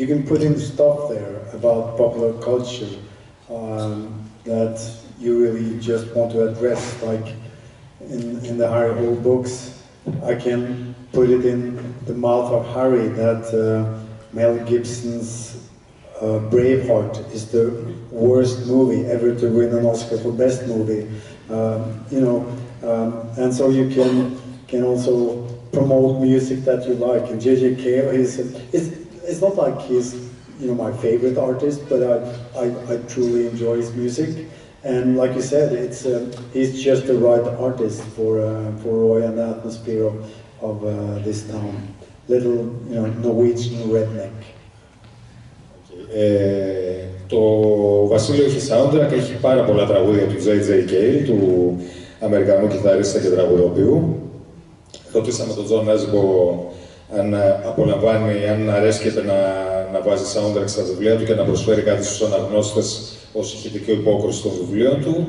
can put in stuff there about popular culture that you really just want to address, like in the Harry Hole books. I can put it in the mouth of Harry that Mel Gibson's Braveheart is the worst movie ever to win an Oscar for best movie. And so you can also promote music that you like. And J.J. Cale it's not like he's my favorite artist, but I truly enjoy his music. And like you said, he's just the right artist for Roy and the atmosphere of this town. Little Norwegian redneck. Το Βασίλειο έχει soundtrack, έχει πάρα πολλά τραγούδια του J.J. Cale, του Αμερικανού κιθαρίστα και τραγουδοποιού. Ρωτήσαμε τον Jo Nesbo αν απολαμβάνει, αν αρέσκεται να βάζει soundtrack στα βιβλία του και να προσφέρει κάτι στους αναγνώστες ως ηχητικό υπόκριση των βιβλίων του.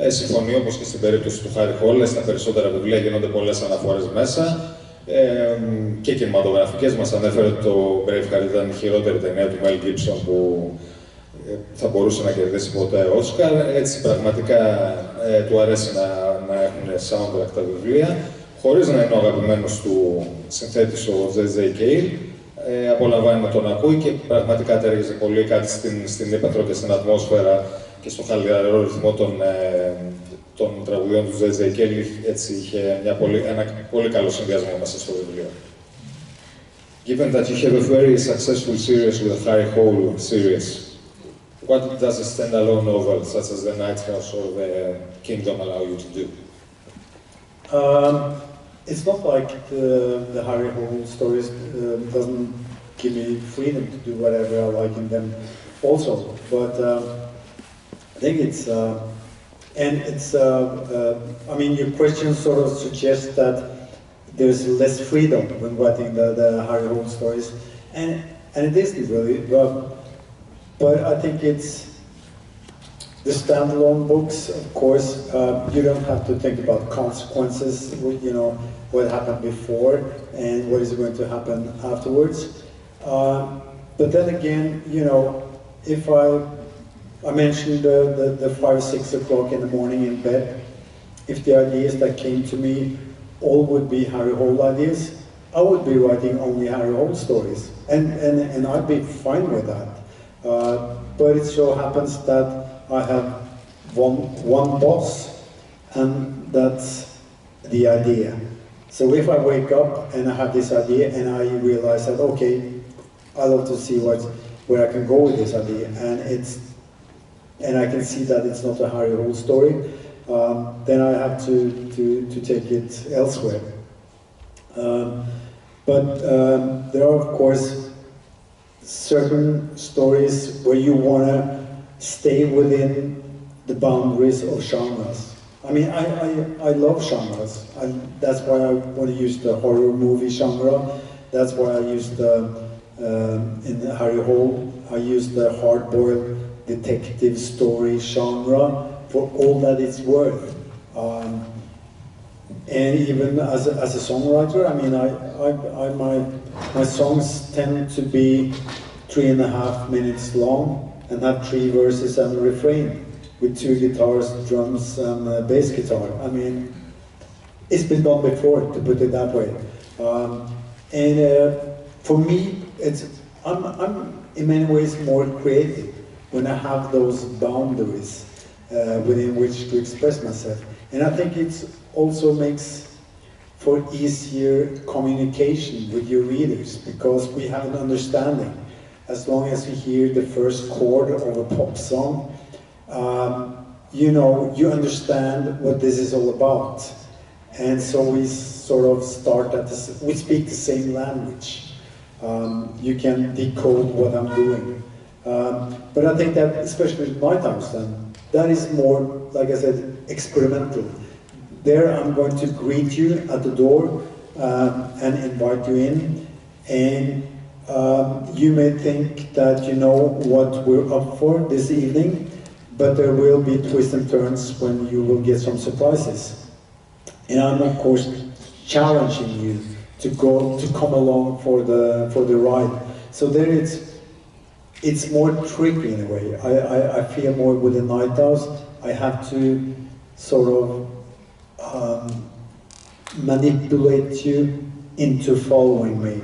Συμφωνεί, όπως και στην περίπτωση του Χάρι Χόλε, στα περισσότερα βιβλία γίνονται πολλές αναφορές μέσα. Και κινηματογραφικές. Μας ανέφερε ότι το Braveheart ήταν η χειρότερη ταινία του Mel Gibson που θα μπορούσε να κερδίσει ποτέ Όσκαρ. Έτσι πραγματικά του αρέσει να έχουν soundtrack τα βιβλία. Χωρίς να είναι ο αγαπημένος του συνθέτης ο J.J. Cale, απολαμβάνει να τον ακούει και πραγματικά τέριαζε πολύ κάτι στην ύπατρο και στην ατμόσφαιρα και στο χαλαρό ρυθμό των τραγουδιών του J.J. Cale. Έτσι είχε ένα πολύ καλό συνδυασμό μέσα στο βιβλίο. Given that you have a very successful series with the Harry Hole series, what does a standalone novel such as The Night House or The Kingdom allow you to do? It's not like the Harry Hole stories doesn't give me freedom to do whatever I like in them also, but I think I mean, your question sort of suggests that there's less freedom when writing the Harry Hole stories, and it isn't really, but I think it's the standalone books, of course, you don't have to think about consequences, what happened before and what is going to happen afterwards. But then again, if I mentioned the 5, 6 o'clock in the morning in bed, if the ideas that came to me all would be Harry Hole ideas, I would be writing only Harry Hole stories, and I'd be fine with that. But it so happens that I have one boss, and that's the idea. So if I wake up and I have this idea and I realize that, okay, I love to see where I can go with this idea, and I can see that it's not a Harry Hole story, then I have to take it elsewhere. But there are, of course, certain stories where you want to stay within the boundaries of genres. I mean, I love genres. That's why I want to use the horror movie genre. That's why I use in Harry Hole, I use the hard-boiled detective story genre for all that it's worth. And even as a songwriter, I mean, my songs tend to be 3.5 minutes long and have 3 verses and a refrain with 2 guitars, drums, and a bass guitar. I mean, it's been done before, to put it that way. And for me, I'm in many ways more creative when I have those boundaries within which to express myself. And I think it also makes for easier communication with your readers, because we have an understanding. As long as we hear the first chord of a pop song, you understand what this is all about. And so we sort of start we speak the same language. You can decode what I'm doing. But I think that, especially with Night House, then, that is more, like I said, experimental. There I'm going to greet you at the door and invite you in, and you may think that you know what we're up for this evening, but there will be twists and turns when you will get some surprises. And I'm of course challenging you to come along for the ride. So there it's more tricky in a way. I feel more with the Night House, I have to sort of manipulate you into following me.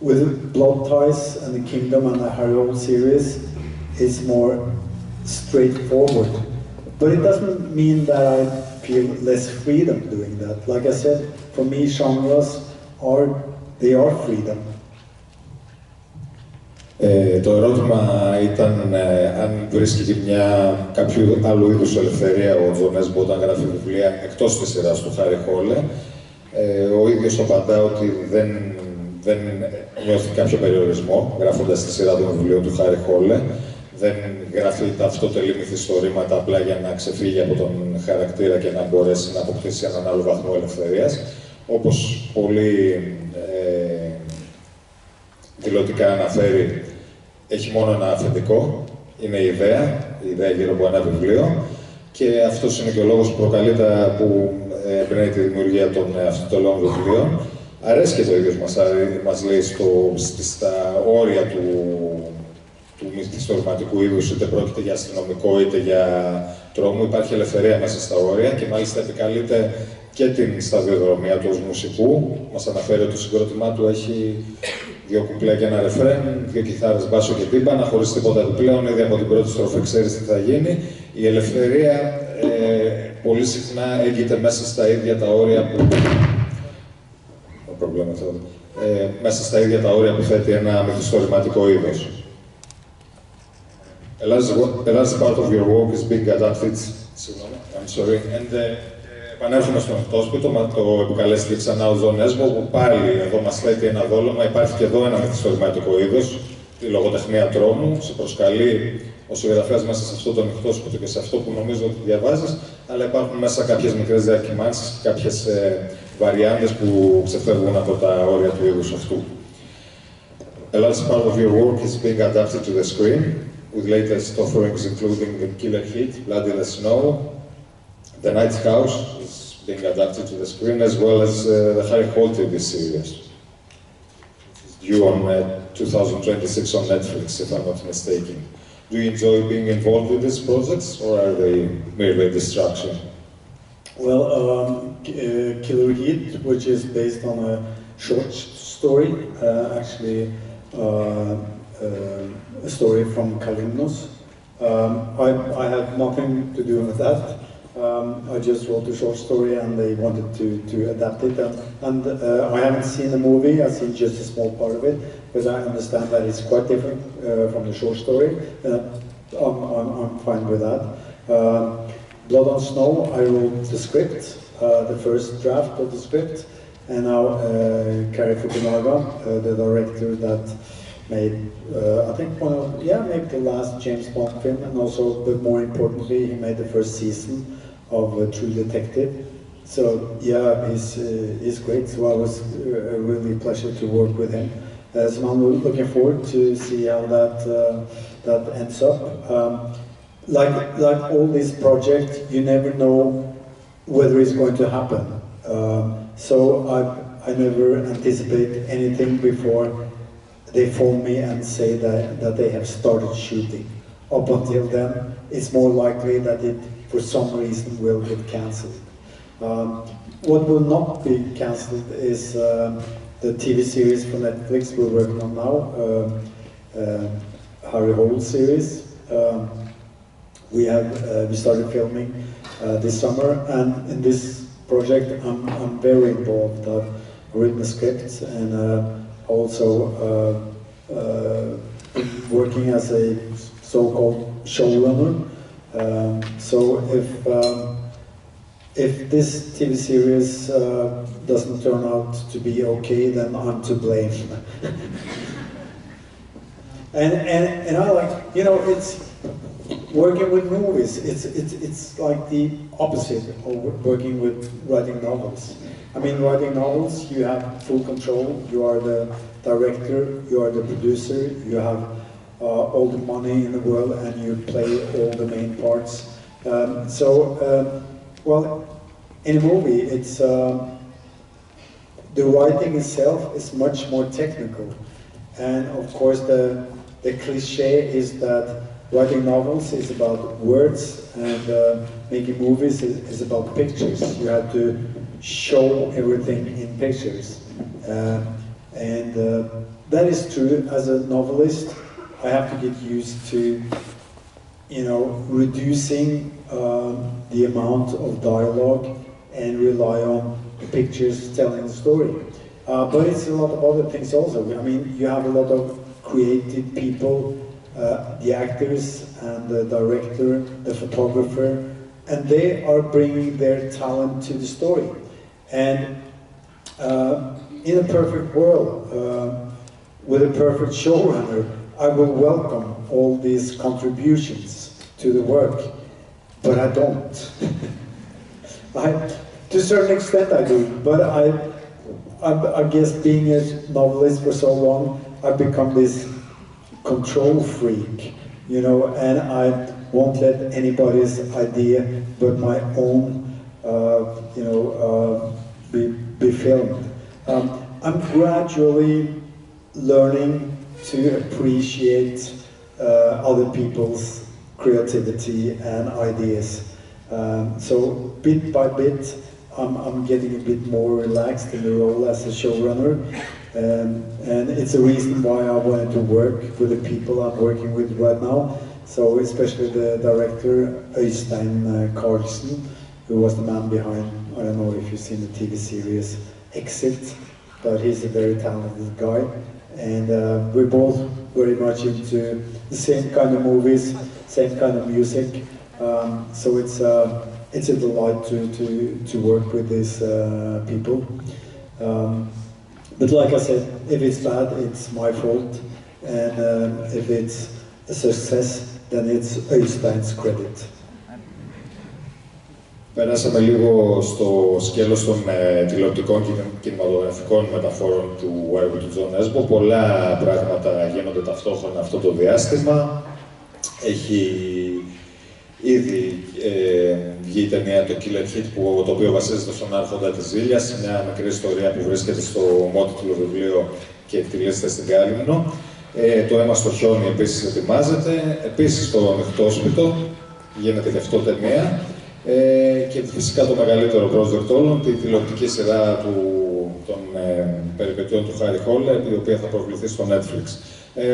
with Blood Ties and the Kingdom and the Harry Hole series, it's more straightforward. But it doesn't mean that I feel less freedom doing that. Like I said, for me, genres they are freedom. Το ερώτημα ήταν αν βρίσκει κάποιο άλλου είδους ελευθερία ο Jo Nesbo όταν γράφει βιβλία εκτός της σειράς του Harry Hole. Ο ίδιος απαντά ότι δεν νιώθει κάποιο περιορισμό γράφοντας τη σειρά των βιβλίων του Harry Hole. Δεν γράφει τα αυτοτελή μυθιστορήματα απλά για να ξεφύγει από τον χαρακτήρα και να μπορέσει να αποκτήσει έναν άλλο βαθμό ελευθερίας. Όπως πολύ δηλωτικά αναφέρει, έχει μόνο ένα αφεντικό, είναι η ιδέα γύρω από ένα βιβλίο, και αυτός είναι και ο λόγος που που εμπνέει τη δημιουργία των αυτοτελών βιβλίων. Αρέσει και το ίδιος μας λέει στα όρια του μυθιστορηματικού είδους, είτε πρόκειται για αστυνομικό είτε για τρόμο, υπάρχει ελευθερία μέσα στα όρια και μάλιστα επικαλείται και την σταδιοδρομία του ως μουσικού. Μας αναφέρει ότι το συγκρότημά του έχει 2 κουπλέ και ένα ρεφρέν, 2 κιθάρες, μπάσο και τύμπανα, χωρίς τίποτα επιπλέον, ήδη από την πρώτη στροφή ξέρεις τι θα γίνει. Η ελευθερία πολύ συχνά έγκυται μέσα στα ίδια τα όρια μέσα στα ίδια τα όρια που θέτει ένα μυθιστορηματικό είδος. A large part of your work is being adapted. I'm sorry. And επανέρχομαι στον εκτόσπιτο, το επικαλέστηκε ξανά ο Jo Nesbo, που πάλι εδώ μας θέτει ένα δόλωμα. Υπάρχει και εδώ ένα μυθιστορηματικό είδος, τη λογοτεχνία τρόμου. Σε προσκαλεί ο συγγραφέας μέσα σε αυτό το εκτόσπιτο και σε αυτό που νομίζω ότι διαβάζεις, αλλά υπάρχουν μέσα κάποιες μικρές διακυμάνσεις, κάποιες βαριάντες που ξεφεύγουν από τα όρια του είδους αυτού. A large part of your work is being adapted to the screen, with latest offerings including the Killer Heat, Bloody the Snow, The Night's House is being adapted to the screen, as well as the Harry Hole TV series, which is due on 2026 on Netflix, if I'm not mistaken. Do you enjoy being involved with these projects, or are they merely a distraction? Well, Killer Heat, which is based on a short story, actually a story from Kalimnos. I had nothing to do with that. I just wrote a short story and they wanted to adapt it. And I haven't seen the movie, I've seen just a small part of it, but I understand that it's quite different from the short story. I'm fine with that. Blood on Snow, I wrote the script, the first draft of the script, and now Kari Fukunaga, the director that made, I think maybe the last James Bond film, and also, but more importantly, he made the first season of True Detective. So yeah, he's great. So I was a really pleasure to work with him. So I'm looking forward to see how that ends up. Like all these projects, you never know whether it's going to happen. So I never anticipate anything before they phone me and say that they have started shooting. Up until then, it's more likely that it, for some reason, will get cancelled. What will not be cancelled is the TV series for Netflix we're working on now, Harry Hole series. We started filming this summer, and in this project I'm very involved. I've written the scripts and also working as a so-called showrunner. So if this TV series doesn't turn out to be okay, then I'm to blame. and I like, it's working with movies. It's like the opposite of working with writing novels. I mean, writing novels, you have full control. You are the director, you are the producer, you have all the money in the world, and you play all the main parts. Well, in a movie, it's the writing itself is much more technical, and of course, the cliche is that writing novels is about words, and making movies is about pictures. You have to show everything in pictures. And that is true. As a novelist, I have to get used to, you know, reducing the amount of dialogue and rely on the pictures telling the story. But it's a lot of other things also. I mean, you have a lot of creative people, the actors and the director, the photographer, and they are bringing their talent to the story. And in a perfect world, with a perfect showrunner, I will welcome all these contributions to the work, but I don't. To a certain extent I do, but I guess being a novelist for so long, I've become this control freak, you know, and I won't let anybody's idea but my own, you know, be filmed. I'm gradually learning to appreciate other people's creativity and ideas. So bit by bit, I'm getting a bit more relaxed in the role as a showrunner, and it's a reason why I wanted to work with the people I'm working with right now. So especially the director, Øystein Carlsen, who was the man behind, I don't know if you've seen the TV series Exit, but he's a very talented guy. And we're both very much into the same kind of movies, same kind of music. So it's a delight to work with these people. But like I said, if it's bad, it's my fault. And if it's a success, then it's Øystein's credit. Περάσαμε λίγο στο σκέλος των τηλεοπτικών και κινηματογραφικών μεταφορών του έργου του Jo Nesbo. Πολλά πράγματα γίνονται ταυτόχρονα αυτό το διάστημα. Έχει ήδη βγει η ταινία το Killer Hit, το οποίο βασίζεται στον Άρχοντα της Ζήλιας, μια μικρή ιστορία που βρίσκεται στο ομότιτλο βιβλίο και εκτιλήσεται στην Κάλυμνο. Το Αίμα στο χιόνι επίσης ετοιμάζεται. Επίσης το Νυχτόσπιτο γίνεται και αυτό ταινία. Και φυσικά το μεγαλύτερο project όλων, τη τηλεοπτική σειρά των περιπετειών του Χάρι Χόλε, η οποία θα προβληθεί στο Netflix.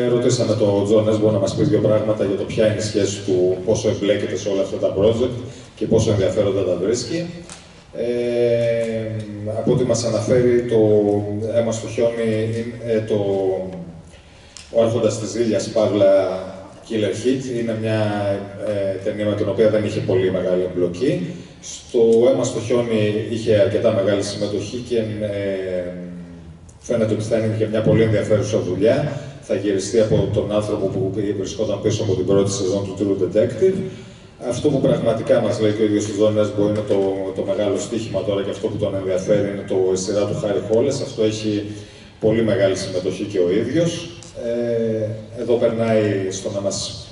Ρωτήσαμε τον Jo Nesbo να μας πει δύο πράγματα για το ποια είναι η σχέση του, πόσο εμπλέκεται σε όλα αυτά τα project και πόσο ενδιαφέροντα τα βρίσκει. Από ό,τι μας αναφέρει, το Αίμα στο χιόνι, ο Άρχοντας της Ζήλιας, παύλα Killer Hit, είναι μια ταινία με την οποία δεν είχε πολύ μεγάλη εμπλοκή. Στο Αίμα στο χιόνι είχε αρκετά μεγάλη συμμετοχή και φαίνεται ότι θα είναι και μια πολύ ενδιαφέρουσα δουλειά. Θα γυριστεί από τον άνθρωπο που βρισκόταν πίσω από την πρώτη σεζόν του True Detective. Αυτό που πραγματικά μας λέει και ο ίδιος ο Jo Nesbo είναι το μεγάλο στοίχημα τώρα και αυτό που τον ενδιαφέρει είναι η σειρά του Χάρι Χόλε. Αυτό έχει πολύ μεγάλη συμμετοχή και ο ίδιος. Εδώ περνάει στο να μας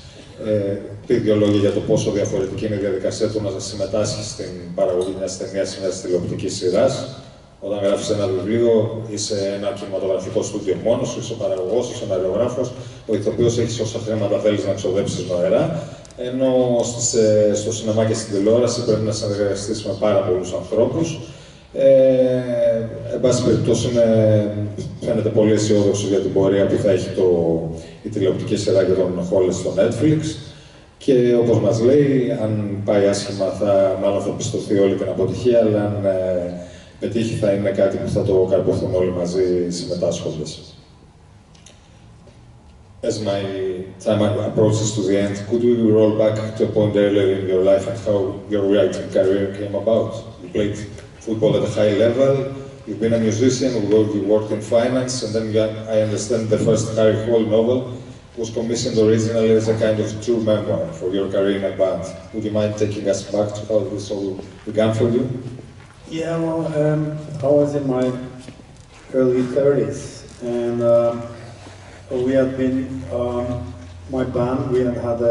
πει δύο λόγια για το πόσο διαφορετική είναι η διαδικασία του να συμμετάσχει στην παραγωγή μιας ταινίας, μιας τηλεοπτικής σειράς. Όταν γράφεις ένα βιβλίο, είσαι ένα κινηματογραφικό στούντιο μόνος σου, είσαι ο παραγωγός, ο σεναριογράφος, ο ηθοποιός έχεις όσα χρήματα θέλεις να ξοδέψεις νοερά. Ενώ στο σινεμά και στην τηλεόραση πρέπει να συνεργαστείς με πάρα πολλούς ανθρώπους. Εν πάση περιπτώσει, φαίνεται πολύ αισιόδοξο για την πορεία που θα έχει η τηλεοπτική σειρά για τον Χόλε στο Netflix. Και όπως μας λέει, αν πάει άσχημα, μάλλον θα πιστωθεί όλη την αποτυχία, αλλά αν πετύχει θα είναι κάτι που θα το καρποθούν όλοι μαζί συμμετάσχοντες. As my time approaches to the end, could we roll back to a point earlier in your life and how your writing career came about? You played football at a high level, you've been a musician, you worked in finance, and then I understand the first Harry Hole novel was commissioned originally as a kind of true memoir for your career in a band. Would you mind taking us back to how this all began for you? Yeah, well, I was in my early 30s, and we had been, my band, we had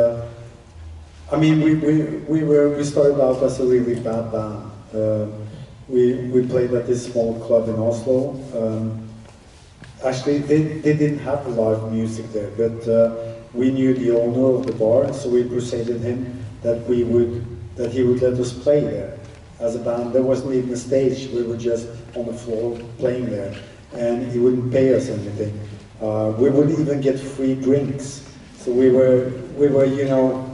I mean, we started out as a really bad band. We played at this small club in Oslo. Actually, they didn't have live music there, but we knew the owner of the bar, so we persuaded him that he would let us play there as a band. There wasn't even a stage; we were just on the floor playing there. and he wouldn't pay us anything. We would even get free drinks. So we were, you know,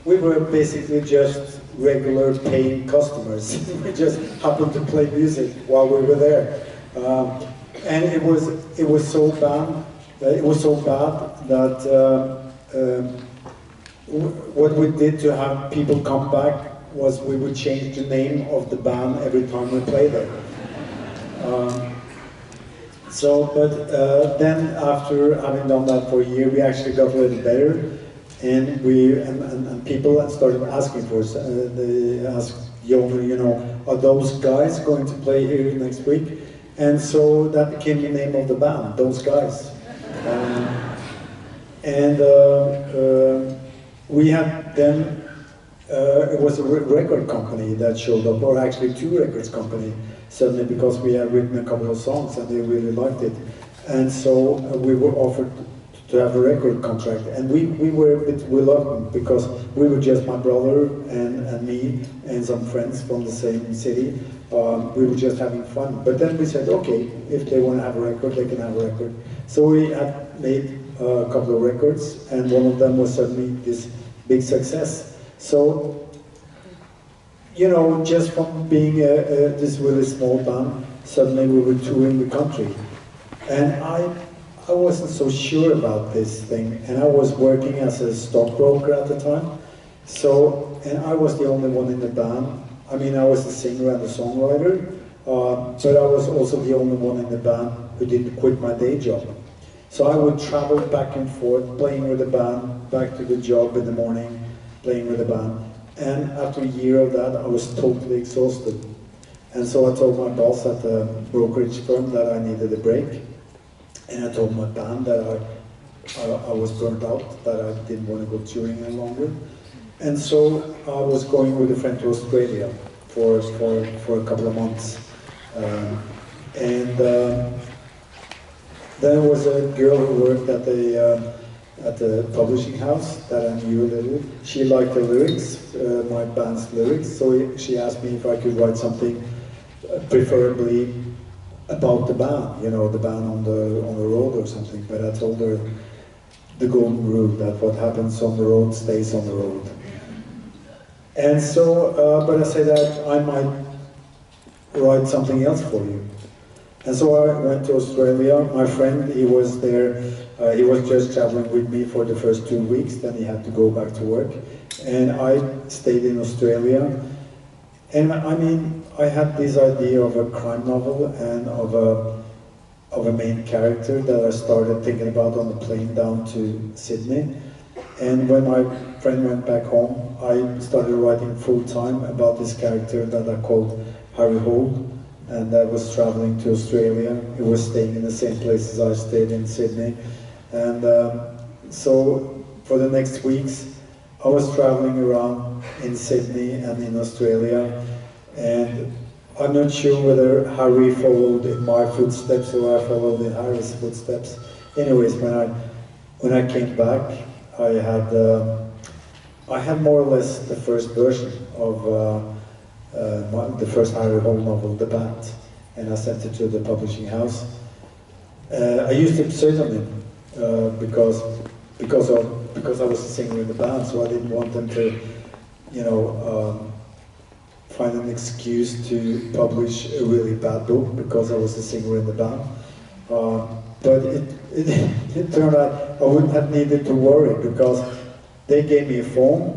we were basically just regular paying customers. We just happened to play music while we were there, and it was so bad. It was so bad that what we did to have people come back was we would change the name of the band every time we played it. Then after having done that for a year, we actually got a little better, and people started asking for us. They asked Jon, you know, are those guys going to play here next week? And so that became the name of the band, Those Guys. We had then, it was a record company that showed up, or actually two records company, suddenly, because we had written a couple of songs and they really liked it. And so we were offered to have a record contract. And we were a bit reluctant because we were just my brother and me and some friends from the same city. We were just having fun. But then we said, okay, if they want to have a record, they can have a record. So we had made a couple of records, and one of them was suddenly this big success. So, you know, just from being this really small band, suddenly we were touring the country. And I wasn't so sure about this thing, and I was working as a stockbroker at the time. So, and I was the only one in the band. I mean, I was the singer and the songwriter, but I was also the only one in the band who didn't quit my day job. So I would travel back and forth, playing with the band, back to the job in the morning, playing with the band. And after a year of that, I was totally exhausted. And so I told my boss at the brokerage firm that I needed a break. And I told my band that I was burnt out, that I didn't want to go touring any longer. And so I was going with a friend to Australia for a couple of months. There was a girl who worked at the publishing house that I knew a little. She liked the lyrics, my band's lyrics, so she asked me if I could write something, preferably about the band, you know, the band on the road or something. But I told her the golden rule, that what happens on the road stays on the road. And so, but I said that I might write something else for you. And so I went to Australia. My friend, he was there, he was just traveling with me for the first 2 weeks, then he had to go back to work. And I stayed in Australia. And I mean, I had this idea of a crime novel and of a main character that I started thinking about on the plane down to Sydney. And when my friend went back home, I started writing full-time about this character that I called Harry Holt, and I was traveling to Australia. He was staying in the same place as I stayed in Sydney. And so for the next weeks, I was traveling around in Sydney and in Australia, and I'm not sure whether Harry followed in my footsteps or I followed in Harry's footsteps. Anyways, when I came back, I had more or less the first version of the first Harry Holt novel, The Bat, and I sent it to the publishing house. I used a pseudonym because I was a singer in the band, so I didn't want them to, you know, find an excuse to publish a really bad book because I was a singer in the band. But it turned out I wouldn't have needed to worry because they gave me a phone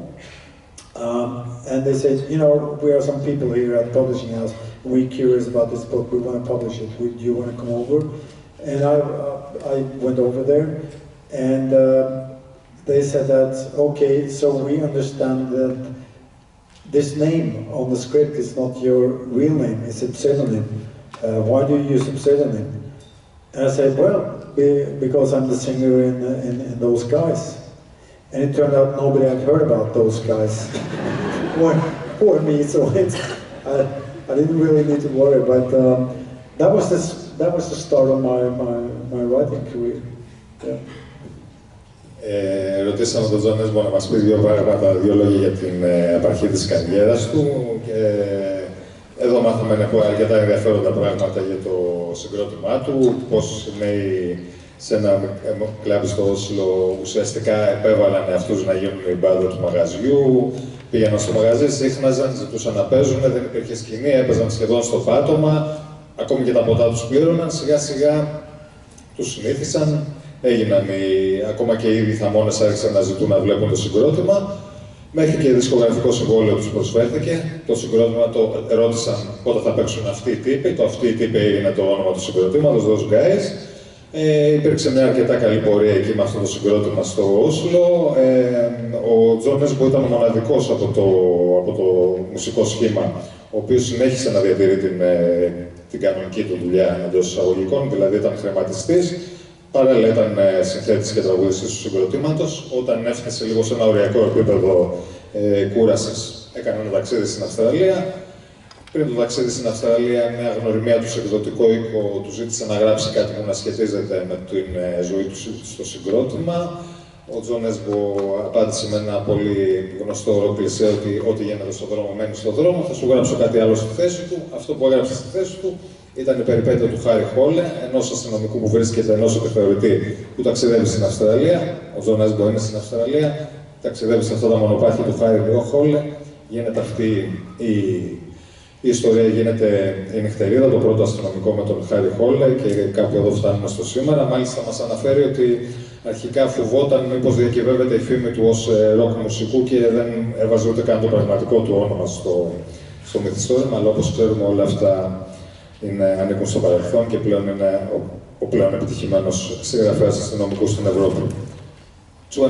and they said, you know, we are some people here at the publishing house, we're curious about this book, we want to publish it, do you want to come over? And I went over there, and they said that, okay, so we understand that this name on the script is not your real name, it's a pseudonym. Why do you use a pseudonym? And I said, well, because I'm the singer in Those Guys. And it turned out nobody had heard about Those Guys, or me, so I didn't really need to worry, but that was the start of my writing career. Yeah. Ρωτήσαμε τον Jo Nesbo να μας πει δύο λόγια για την απαρχή της καριέρας του και εδώ μάθαμε να πω αρκετά ενδιαφέροντα πράγματα για το συγκρότημά του, πώς οι νέοι σε ένα κλαμπ στο Όσλο ουσιαστικά επέβαλαν αυτούς να γίνουν η μπάντα του μαγαζιού. Πήγαιναν στο μαγαζί, σύχναζαν, ζητούσαν να παίζουν, δεν υπήρχε σκηνή, έπαιζαν σχεδόν στο πάτωμα. Ακόμη και τα ποτά τους πλήρωναν, σιγά σιγά τους συνήθισαν. Έγιναν ακόμα και οι ίδιοι θαμώνες άρχισαν να ζητούν να βλέπουν το συγκρότημα. Μέχρι και δισκογραφικό συμβόλαιο τους προσφέρθηκε. Το συγκρότημα το ρώτησαν πότε θα παίξουν αυτοί οι τύποι. Το αυτοί οι τύποι έγινε το όνομα του συγκροτήματος, Those Guys. Υπήρξε μια αρκετά καλή πορεία εκεί με αυτό το συγκρότημα στο Όσλο. Ο Τζο Νέσμπο ήταν ο μοναδικός από το μουσικό σχήμα, ο οποίος συνέχισε να διατηρεί την κανονική του δουλειά εντός εισαγωγικών, δηλαδή ήταν χρηματιστής. Παράλληλα ήταν συνθέτης και τραγουδιστής του συγκροτήματος. Όταν έφτασε λίγο σε ένα οριακό επίπεδο κούρασης, έκανε ένα ταξίδι στην Αυστραλία. Πριν το ταξίδι στην Αυστραλία, μια γνωριμία του σε εκδοτικό οίκο του ζήτησε να γράψει κάτι που να σχετίζεται με την ζωή του στο συγκρότημα. Ο Jo Nesbo απάντησε με ένα πολύ γνωστό όρο κλισέ ότι ό,τι γίνεται στον δρόμο μένει στον δρόμο. Θα σου γράψω κάτι άλλο στη θέση του. Αυτό που έγραψε στη θέση του ήταν η περιπέτεια του Χάρι Χόλε, ενός αστυνομικού που βρίσκεται ενός επιθεωρητή που ταξιδεύει στην Αυστραλία. Ο Jo Nesbo είναι στην Αυστραλία, ταξιδεύει σε αυτά τα μονοπάτια του Χάρι Χόλε. Γίνεται αυτή η ιστορία, γίνεται η νυχτερίδα, το πρώτο αστυνομικό με τον Χάρι Χόλε και κάπου εδώ φτάνουμε στο σήμερα. Μάλιστα μας αναφέρει ότι αρχικά φοβόταν μήπως διακυβεύεται η φήμη του ως ροκ μουσικού και δεν έβαζε ούτε καν το πραγματικό του όνομα στο μυθιστόρημα, αλλά όπως ξέρουμε όλα αυτά ανήκουν στο παρελθόν και πλέον είναι ο πλέον επιτυχημένος συγγραφέας αστυνομικού στην Ευρώπη. 2.5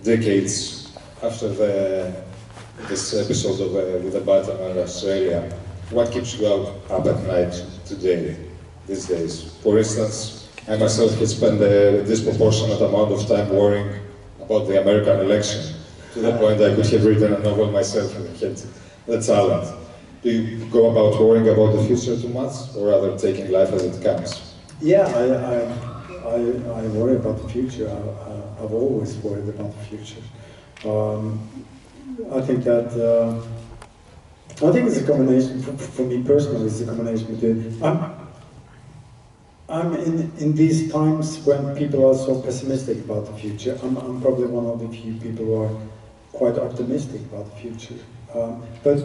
decades after this episode of With a Bite in Australia, what keeps you up at night today, these days? For instance, I myself have spent a disproportionate amount of time worrying about the American election, to the point I could have written a novel myself and had the talent. Do you go about worrying about the future too much, or rather taking life as it comes? Yeah, I worry about the future. I've always worried about the future. I think that it's a combination. For me personally, it's a combination between. I'm in these times when people are so pessimistic about the future. I'm probably one of the few people who are quite optimistic about the future, but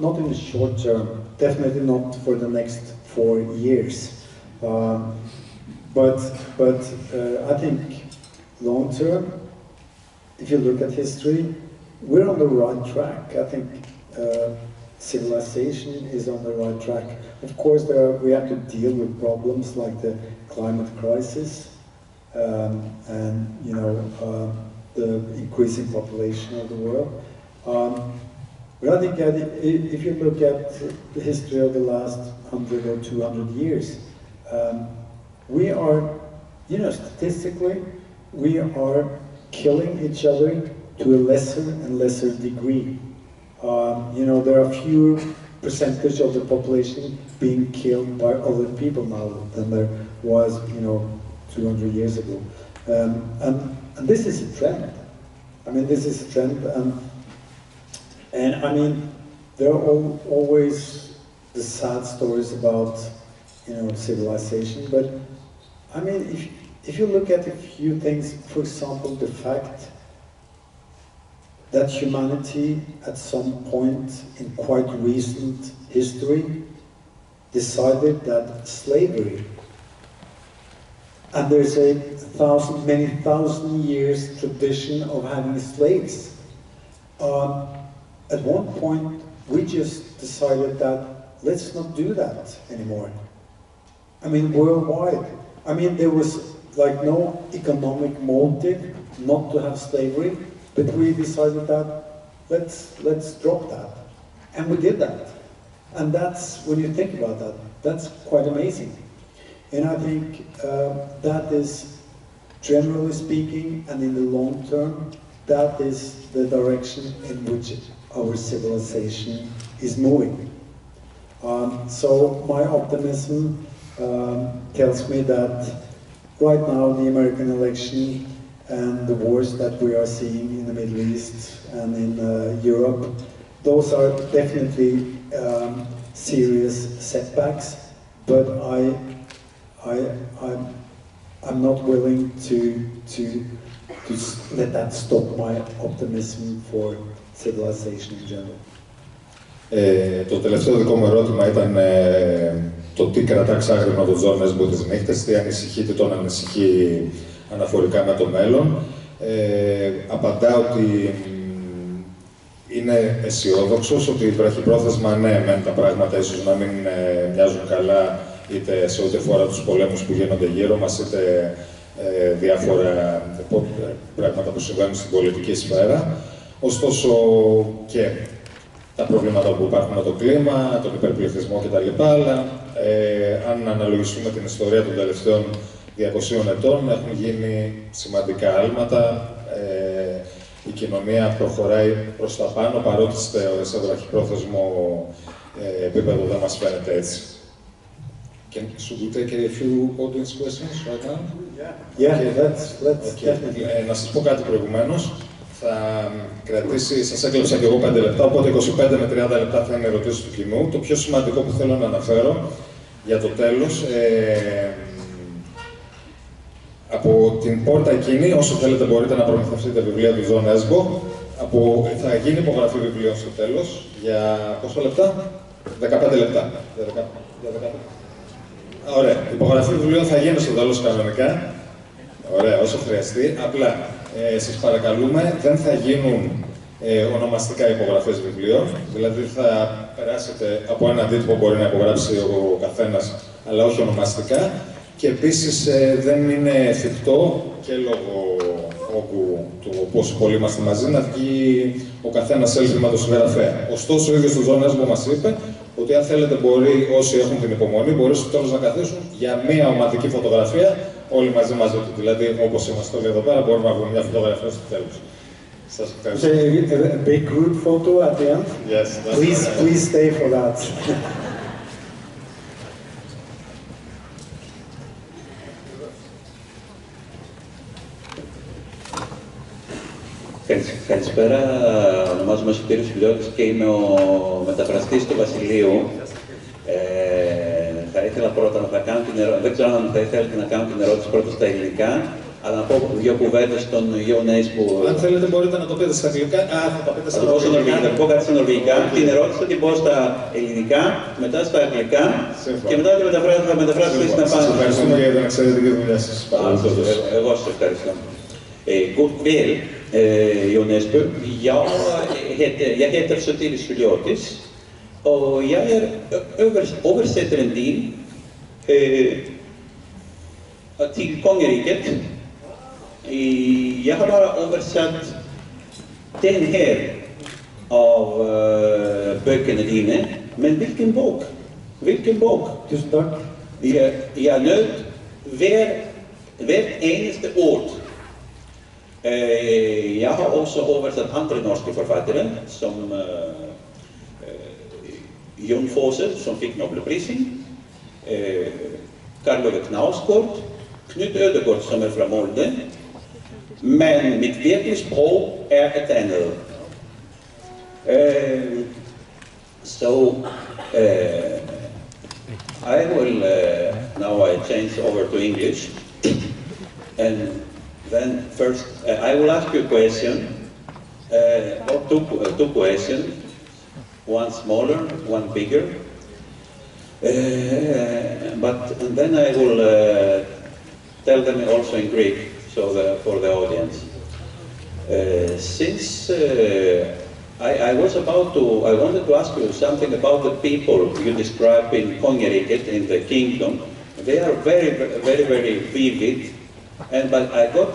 not in the short term. Definitely not for the next 4 years. But I think long term, if you look at history, we're on the right track. I think civilization is on the right track. Of course, we have to deal with problems like the climate crisis and the increasing population of the world. But I think that if you look at the history of the last 100 or 200 years, we are, statistically, we are killing each other to a lesser and lesser degree. There are fewer percentage of the population being killed by other people now than there was, 200 years ago. And this is a trend. I mean, this is a trend, and I mean, there are always the sad stories about, civilization. But I mean, if you look at a few things, for example, the fact that humanity at some point in quite recent history decided that slavery, and there's many thousand years tradition of having slaves. At one point, we just decided that let's not do that anymore. I mean, worldwide. I mean, there was like no economic motive not to have slavery, but we decided that let's drop that, and we did that. And that's, when you think about that, that's quite amazing. And I think that is, generally speaking, and in the long term, that is the direction in which our civilization is moving. So my optimism tells me that right now the American election and the wars that we are seeing in the Middle East and in Europe, those are definitely serious setbacks, but I'm not willing to let that stop my optimism for civilization in general. Το τελευταίο δικό μου ερώτημα ήταν το τι κρατά ξάγρυπνο τον Jo Nesbo τις νύχτες, τι ανησυχεί, τι τον ανησυχεί αναφορικά με το μέλλον. Απαντά ότι είναι αισιόδοξος, ότι βραχυπρόθεσμα ναι, μεν τα πράγματα ίσως να μην μοιάζουν καλά, είτε σε ό,τι αφορά τους πολέμους που γίνονται γύρω μας, είτε διάφορα πράγματα που συμβαίνουν στην πολιτική σφαίρα. Ωστόσο και τα προβλήματα που υπάρχουν με το κλίμα, τον υπερπληθυσμό κτλ. Αλλά αν αναλογιστούμε την ιστορία των τελευταίων 200 ετών, έχουν γίνει σημαντικά άλματα. Η κοινωνία προχωράει προς τα πάνω, παρότι σε βραχυπρόθεσμο επίπεδο δεν μας φαίνεται έτσι. Should we take a few audience questions right now? Yeah, let's να σας πω κάτι προηγουμένως. Θα κρατήσει, σας έκλεψα και εγώ 5 λεπτά, οπότε 25 με 30 λεπτά θα είναι ερωτήσεις του κοινού. Το πιο σημαντικό που θέλω να αναφέρω για το τέλος, από την πόρτα εκείνη, όσο θέλετε μπορείτε να προμηθευτείτε βιβλία του Jo Nesbo. Θα γίνει υπογραφή βιβλίων στο τέλος, για πόσα λεπτά? 15 λεπτά. Ωραία, υπογραφή βιβλίων θα γίνει στο τέλος κανονικά. Ωραία, όσο χρειαστεί. Απλά, σας παρακαλούμε, δεν θα γίνουν ονομαστικά υπογραφές βιβλίων. Δηλαδή θα περάσετε από ένα αντίτυπο που μπορεί να υπογράψει ο καθένας, αλλά όχι ονομαστικά. Και επίσης δεν είναι εφικτό και λόγω όγκου του πόσο πολλοί είμαστε μαζί να βγει ο καθένας selfie με τον συγγραφέα. Ωστόσο, ο ίδιος ο Jo Nesbo μας είπε ότι αν θέλετε μπορεί, όσοι έχουν την υπομονή, μπορεί στο τέλος να καθίσουν για μία ομαδική φωτογραφία όλοι μαζί του. Δηλαδή, όπως είμαστε όλοι εδώ πέρα, μπορούμε να βγούμε μια φωτογραφία στο τέλος. Σας ευχαριστώ. A big group photo at the end? Yes. Please stay for that. Καλησπέρα, ονομάζομαι Σωτήρης Φιλιώτης και είμαι ο μεταφραστής του Βασιλείου. Θα ήθελα πρώτα να κάνω την ερώτηση, δεν ξέρω αν θα ήθελατε να κάνω την ερώτηση πρώτα στα ελληνικά, αλλά να πω δύο κουβέντες στον Jo Nesbo. Αν θέλετε μπορείτε να το πείτε στα αγγλικά, θα τα πείτε στα νορβηγικά. Θα πω κάτι στα νορβηγικά, την ερώτηση θα την πω στα ελληνικά, μετά στα αγγλικά και μετά θα μεταφράσω στην απάντηση. Σας ευχαριστούμε για την εξαιρετική δουλειά σας. Εγώ σας ευχαριστώ. God kväll, Jo Nesbo. Jag heter Sotiris Filiotis och jag är översättaren din till kongeriket. Jag har bara översatt den här av böckerna dina. Men vilken bok? Vilken bok? Tusen tack. Jag nöt hvert eneste ord. Jag har också översatt andra norska författare som Jon Fosse, som fick Nobelpriset, Karl Ove Knausgård, Knut Ødegård, som är från Molde. Men mitt verkliga språk är ett annat. I will now I change over to English. And then first, I will ask you a question, or two questions, one smaller, one bigger. And then I will tell them also in Greek, so for the audience. Since I wanted to ask you something about the people you describe in Kongeriket, in the kingdom. They are very, very, very vivid. But I got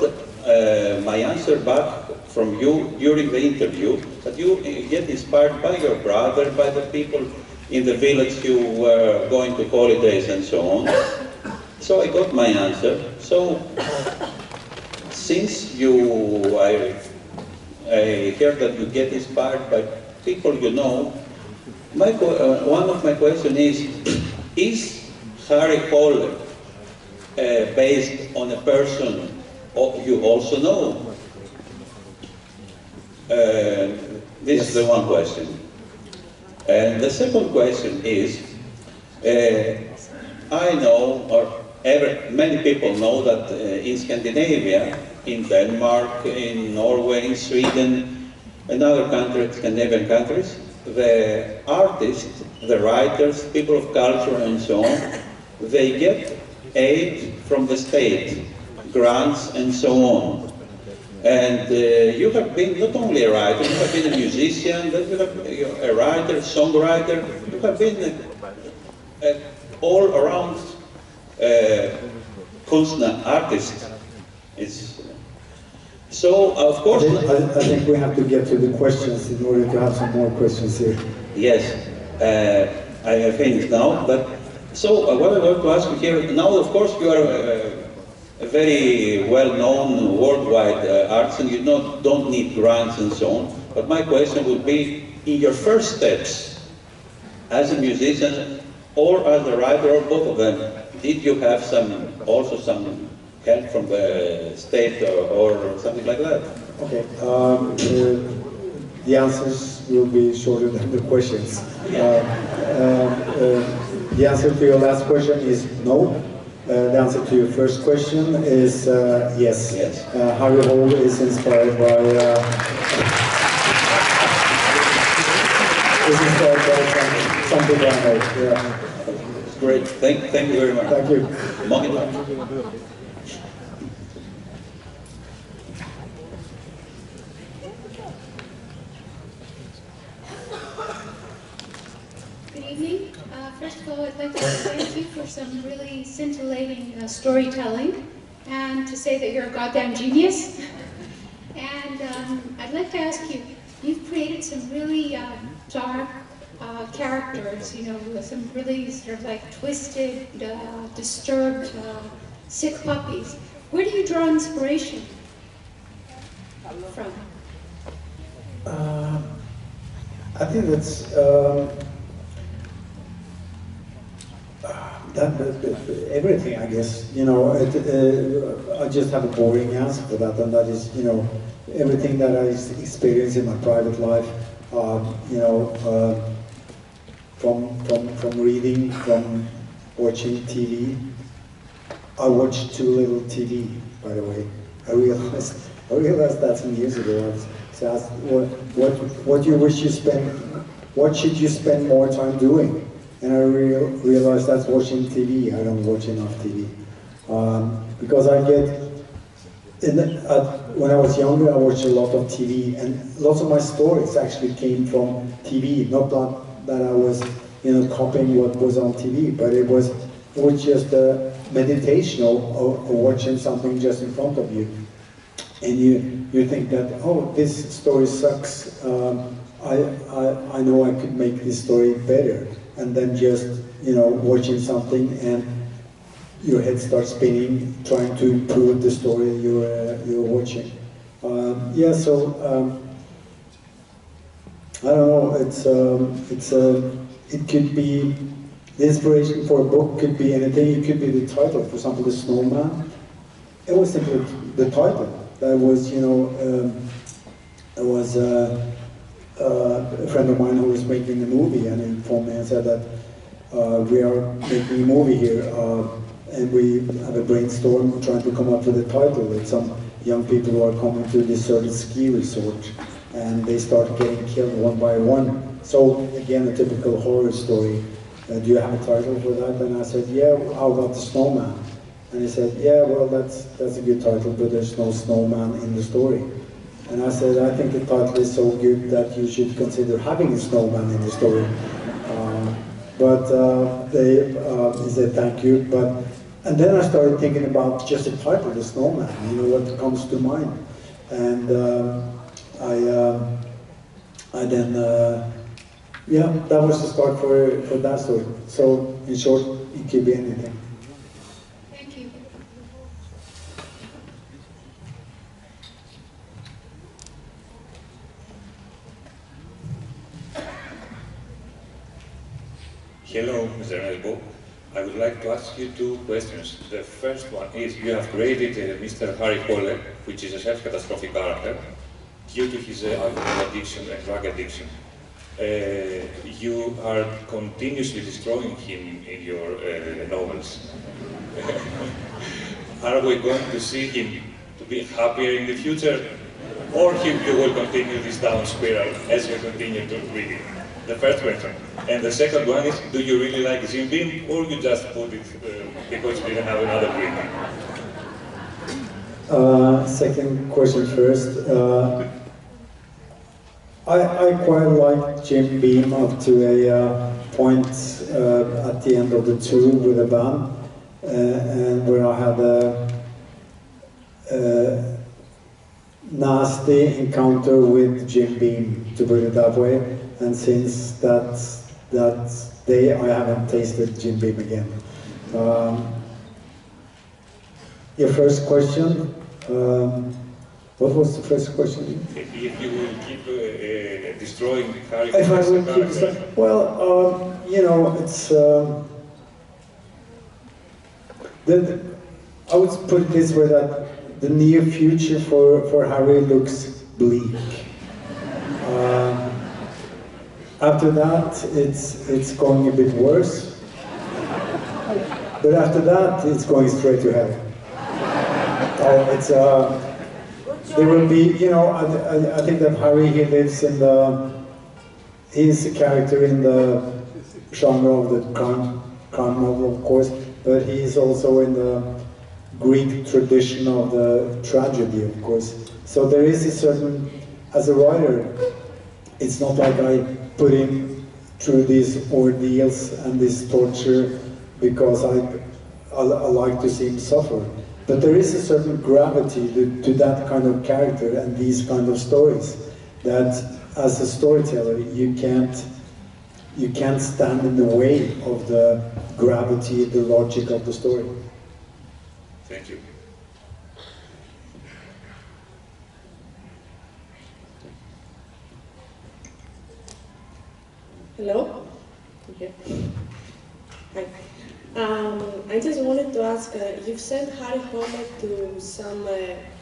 my answer back from you during the interview that you get inspired by your brother, by the people in the village you were going to holidays and so on. So I got my answer. So since I heard that you get inspired by people you know, one of my questions is Harry Potter based on a person you also know? This is the one question. And the second question is, I know, or many people know that in Scandinavia, in Denmark, in Norway, in Sweden, and other countries, Scandinavian countries, the artists, the writers, people of culture and so on, they get aid from the state, grants and so on. And you have been not only a writer, you have been a musician, you have a writer, songwriter, you have been all around Kunstner artist. So, of course... I think we have to get to the questions in order to have some more questions here. Yes, I have finished now, but so what I'm going to ask you here, now of course you are a very well-known worldwide artist and you don't need grants and so on, but my question would be, in your first steps as a musician or as a writer or both of them, did you have also some help from the state or something like that? Okay, the answers will be shorter than the questions. The answer to your last question is no. The answer to your first question is yes. Yes. Harry Hole is inspired by something I know. Yeah. Great. Thank you very much. Thank you. Good evening. First of all, I'd like to thank you for some really scintillating storytelling, and to say that you're a goddamn genius. And I'd like to ask you, you've created some really dark characters, you know, with some really sort of like twisted, disturbed, sick puppies. Where do you draw inspiration from? I think that's everything, I guess. You know, I just have a boring answer for that, and that is, you know, everything that I experience in my private life. You know, from reading, from watching TV. I watched too little TV, by the way. I realized that some years ago. I was asked, what do you wish you spend? What should you spend more time doing? And I realized that's watching TV. I don't watch enough TV because I get. When I was younger, I watched a lot of TV, and lots of my stories actually came from TV. Not that I was, you know, copying what was on TV, but it was just a meditation of watching something just in front of you, and you think that, oh, this story sucks. I know I could make this story better, and then just, you know, watching something and your head starts spinning, trying to improve the story you're watching. Yeah, so I don't know. It could be the inspiration for a book. Could be anything. It could be the title. For example, The Snowman. It was simply the title. That was, you know, it was a friend of mine who was making the movie, and he informed me and said that we are making a movie here. And we have a brainstorm trying to come up with a title. With some young people who are coming to a deserted ski resort, and they start getting killed one by one. So again, a typical horror story. Do you have a title for that? And I said, yeah. How about The Snowman? And he said, yeah. Well, that's a good title, but there's no snowman in the story. And I said, I think the title is so good that you should consider having a snowman in the story. He said, thank you. And then I started thinking about just the title, The Snowman, you know, what comes to mind. And yeah, that was the start for that story. So, in short, it could be anything. Thank you. Hello, Mr. Nesbo. I would like to ask you two questions. The first one is, you have created Mr. Harry Hole, which is a self-catastrophic character, due to his alcohol addiction and drug addiction. you are continuously destroying him in your novels. Are we going to see him to be happier in the future, or he will continue this down spiral as we continue to read it? The first question. And the second one is, do you really like Jim Beam, or you just put it because you didn't have another printer? Second question first. I quite like Jim Beam up to a point at the end of the tour with a band, and where I had a nasty encounter with Jim Beam, to put it that way. And since that day, I haven't tasted Jim Beam again. Your first question. What was the first question? If you will keep destroying Harry If I Potter will keep destroying, well, you know, it's. I would put it this way, that the near future for Harry looks bleak. After that, it's going a bit worse. But after that, it's going straight to hell. There will be, you know, I think that Harry, he lives in he's a character in the genre of the crime novel, of course, but he's also in the Greek tradition of the tragedy, of course. So there is a certain, as a writer, it's not like I put him through these ordeals and this torture because I like to see him suffer. But there is a certain gravity to that kind of character and these kind of stories, that as a storyteller you can't stand in the way of the gravity, the logic of the story. Thank you. Hello? Okay. Hi. I just wanted to ask, you've sent Harry Potter to some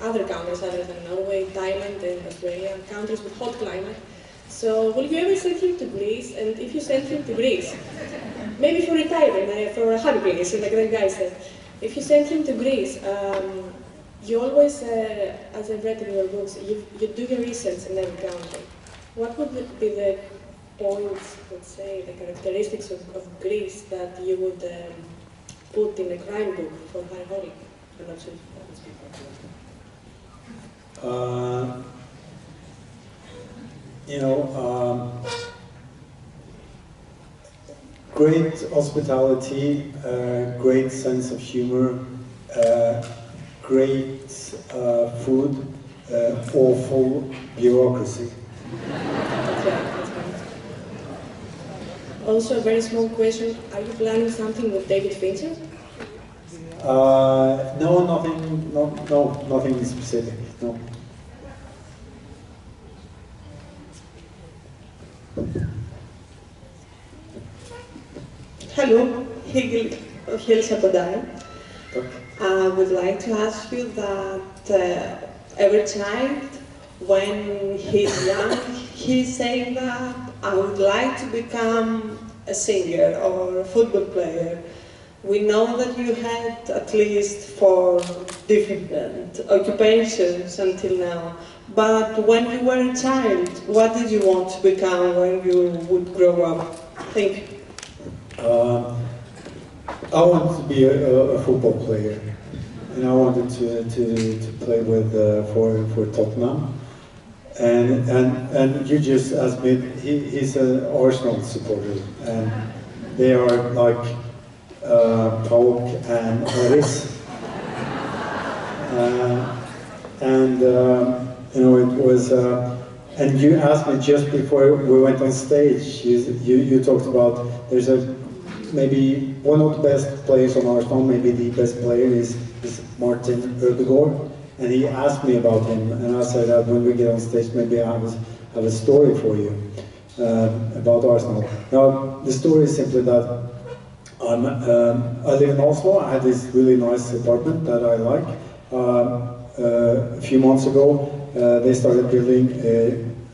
other countries other than Norway, Thailand and Australia, countries with hot climate. So will you ever send him to Greece? And if you send him to Greece, maybe for retirement, for happiness, like that guy said, if you send him to Greece, you always, as I've read in your books, you do your research in every country. What would be the points, let's say, the characteristics of Greece that you would put in a crime book for Harry Potter? I'm not sure if that You know, great hospitality, great sense of humor, great food, awful bureaucracy. Also, a very small question, are you planning something with David Fincher? No, nothing specific, no. Hello, Helexpo. I would like to ask you that every child, when he's young, he's saying that I would like to become a singer or a football player. We know that you had at least 4 different occupations until now. But when you were a child, what did you want to become when you would grow up? Thank you. I wanted to be a football player, and I wanted to play with for Tottenham. And you just asked me. He's an Arsenal supporter, and they are like Pauk and Aris. You know, it was. And you asked me just before we went on stage. You talked about there's maybe one of the best players on Arsenal, maybe the best player is Martin Ødegaard, and he asked me about him, and I said that when we get on stage, maybe I have a story for you about Arsenal. Now, the story is simply that I live in Oslo. I had this really nice apartment that I like. A few months ago, they started building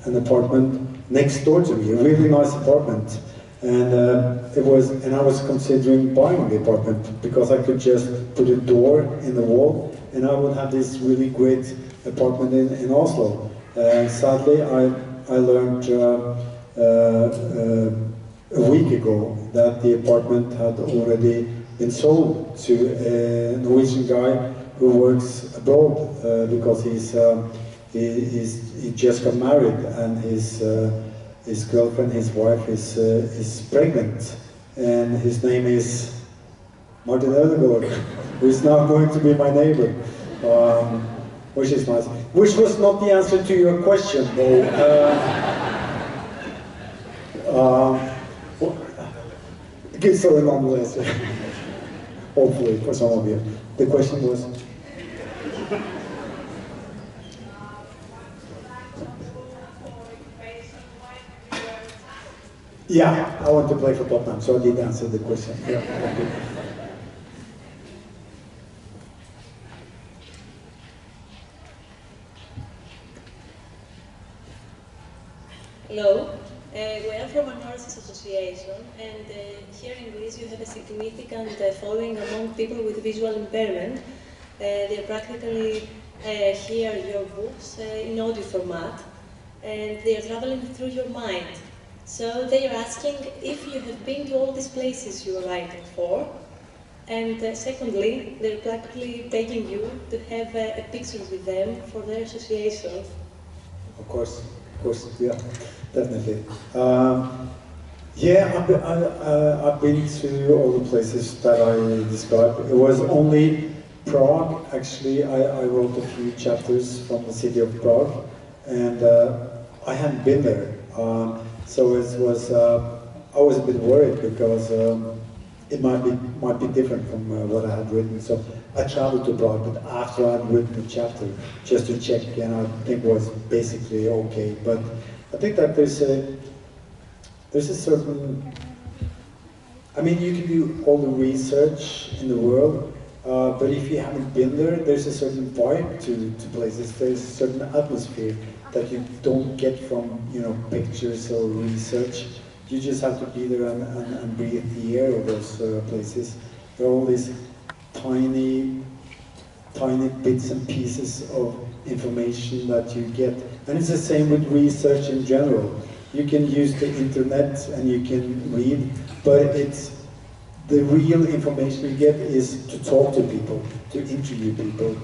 an apartment next door to me, a really nice apartment. And I was considering buying the apartment because I could just put a door in the wall and I would have this really great apartment in Oslo. Sadly, I learned a week ago that the apartment had already been sold to a Norwegian guy who works abroad because he just got married and his girlfriend, his wife, is pregnant, and his name is Martin Ødegaard, who is now going to be my neighbor, which is nice. Which was not the answer to your question, though. Good story nonetheless, hopefully, for some of you. The question was? Yeah, I want to play for Tottenham, so I did answer the question. Yeah, okay. Hello, we are from an artists association, and here in Greece you have a significant following among people with visual impairment. They practically hear your books in audio format, and they are traveling through your mind. So they are asking if you have been to all these places you are writing for, and secondly, they're practically begging you to have a picture with them for their association. Of course, yeah, definitely. Yeah, I've been to all the places that I described. It was only Prague, actually. I wrote a few chapters from the city of Prague, and I hadn't been there. So it was, I was a bit worried because it might be different from what I had written. So I traveled to Prague, but after I had written the chapter, just to check, and I think it was basically okay. But I think that there's a certain, I mean, you can do all the research in the world, but if you haven't been there, there's a certain vibe to places. There's a certain atmosphere that you don't get from, you know, pictures or research. You just have to be there and breathe the air of those places. There are all these tiny bits and pieces of information that you get. And it's the same with research in general. You can use the internet and you can read, but the real information you get is to talk to people, to interview people.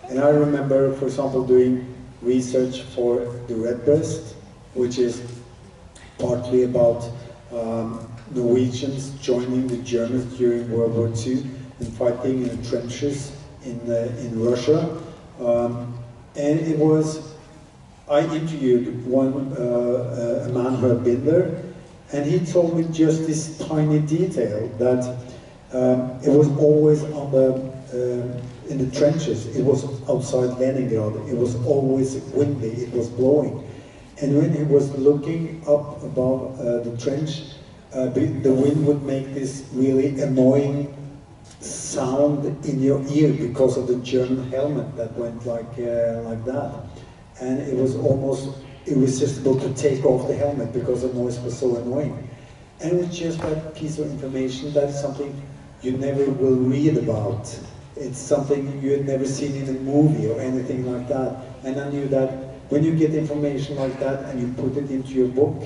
And I remember, for example, doing research for the Redbreast, which is partly about Norwegians joining the Germans during World War II and fighting in the trenches in Russia. And it was, I interviewed a man who had been there, and he told me just this tiny detail that it was always on in the trenches. It was outside Leningrad. It was always windy. It was blowing. And when he was looking up above the trench, the wind would make this really annoying sound in your ear because of the German helmet that went like that. And it was almost irresistible to take off the helmet because the noise was so annoying. And it was just that piece of information that is something you never will read about. It's something you had never seen in a movie or anything like that. And I knew that when you get information like that and you put it into your book,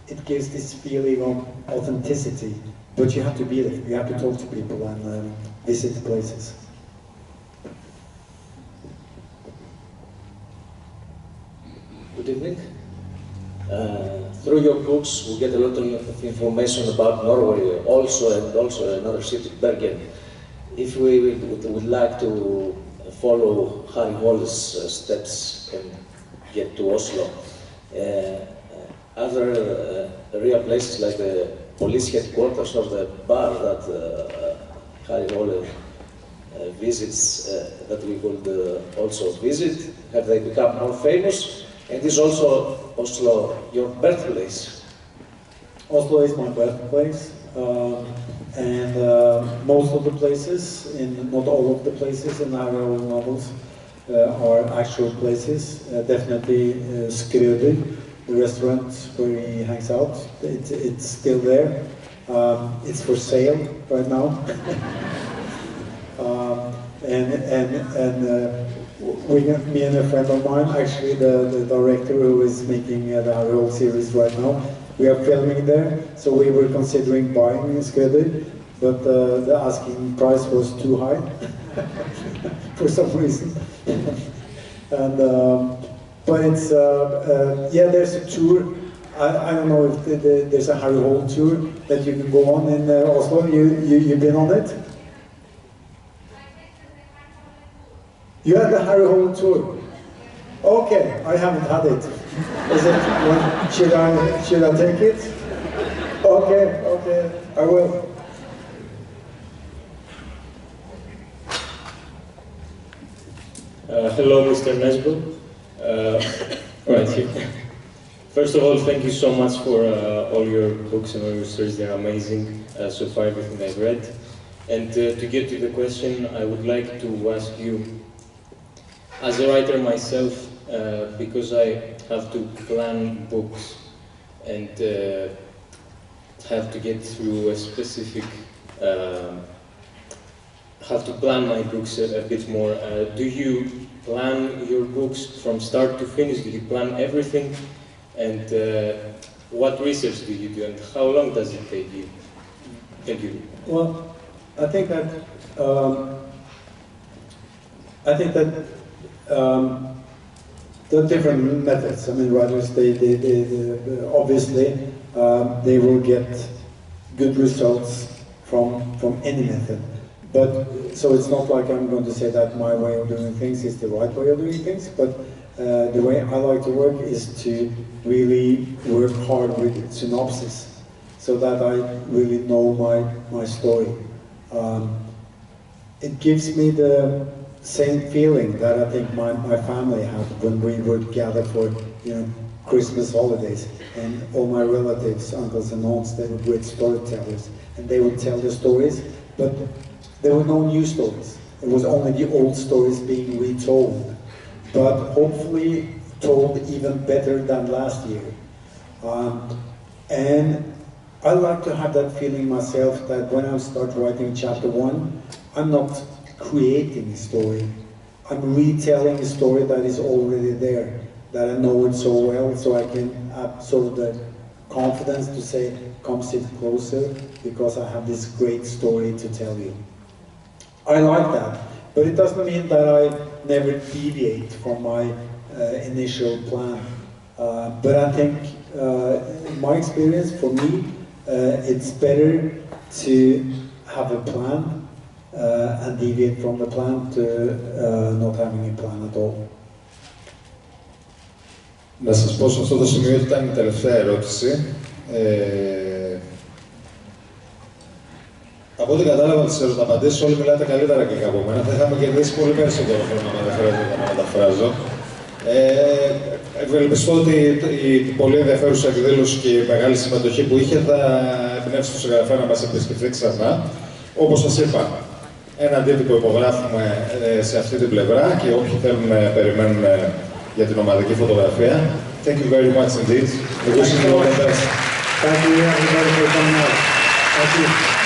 it gives this feeling of authenticity. But you have to be there. You have to talk to people and visit the places. Good evening. Through your books, we get a lot of information about Norway, also another city, Bergen. If we would like to follow Harry Waller's steps and get to Oslo, other real places like the police headquarters or the bar that Harry Waller visits, that we could also visit, have they become more famous? And is also Oslo your birthplace? Oslo is my birthplace, and most of the places, not all of the places in our novels are actual places. Definitely Skrøder, the restaurant where he hangs out. It's still there. It's for sale right now. Me and a friend of mine, actually the director who is making the Harry Hole series right now, we are filming there. So we were considering buying Skøder, but the asking price was too high for some reason. And but it's yeah, there's a tour. I don't know if there's a Harry Hole tour that you can go on in Oslo. You've been on it? You had the Harry Hole tour. Okay, I haven't had it. Is it? Should I take it? Okay, I will. Hello, Mr. Nesbo. Right here. First of all, thank you so much for all your books and all your stories. They're amazing so far, everything I've read. And to get to the question, I would like to ask you, as a writer myself, because I have to plan books and have to get through a specific, have to plan my books a bit more. Do you plan your books from start to finish? Do you plan everything? And what research do you do, and how long does it take you? Thank you. Well, I think that there are different methods. I mean, writers, they obviously they will get good results from any method. But so it's not like I'm going to say that my way of doing things is the right way of doing things. But the way I like to work is to really work hard with synopsis, so that I really know my story. It gives me the same feeling that I think my family had when we would gather for Christmas holidays, and all my relatives, uncles and aunts, they were great storytellers, and they would tell the stories, but there were no new stories. It was only the old stories being retold, but hopefully told even better than last year. And I like to have that feeling myself, that when I start writing chapter 1, I'm not creating a story. I'm retelling a story that is already there, that I know it so well, so I can have sort of the confidence to say, come sit closer, because I have this great story to tell you. I like that, but it doesn't mean that I never deviate from my initial plan. But I think, in my experience, for me, it's better to have a plan and deviate from the plan to not having a plan at all. Να σας πω σε αυτό το σημείο ότι ήταν η τελευταία ερώτηση. Από ό,τι κατάλαβα τις ερωταπαντήσεις, όλοι μιλάτε καλύτερα αγγλικά από μένα. Θα είχαμε κερδίσει πολύ περισσότερο χρόνο να μεταφράζω και να μεταφράζω. Ευελπιστώ ότι η πολύ ενδιαφέρουσα εκδήλωση και η μεγάλη συμμετοχή που είχε θα εμπνεύσει τον συγγραφέα να μας επισκεφθεί ξανά. Όπως σας είπα, ένα αντίτυπο υπογράφουμε σε αυτή την πλευρά και όποιοι θέλουν περιμένουν για την ομαδική φωτογραφία. Thank you very much indeed. Thank you everybody for coming out. Thank you.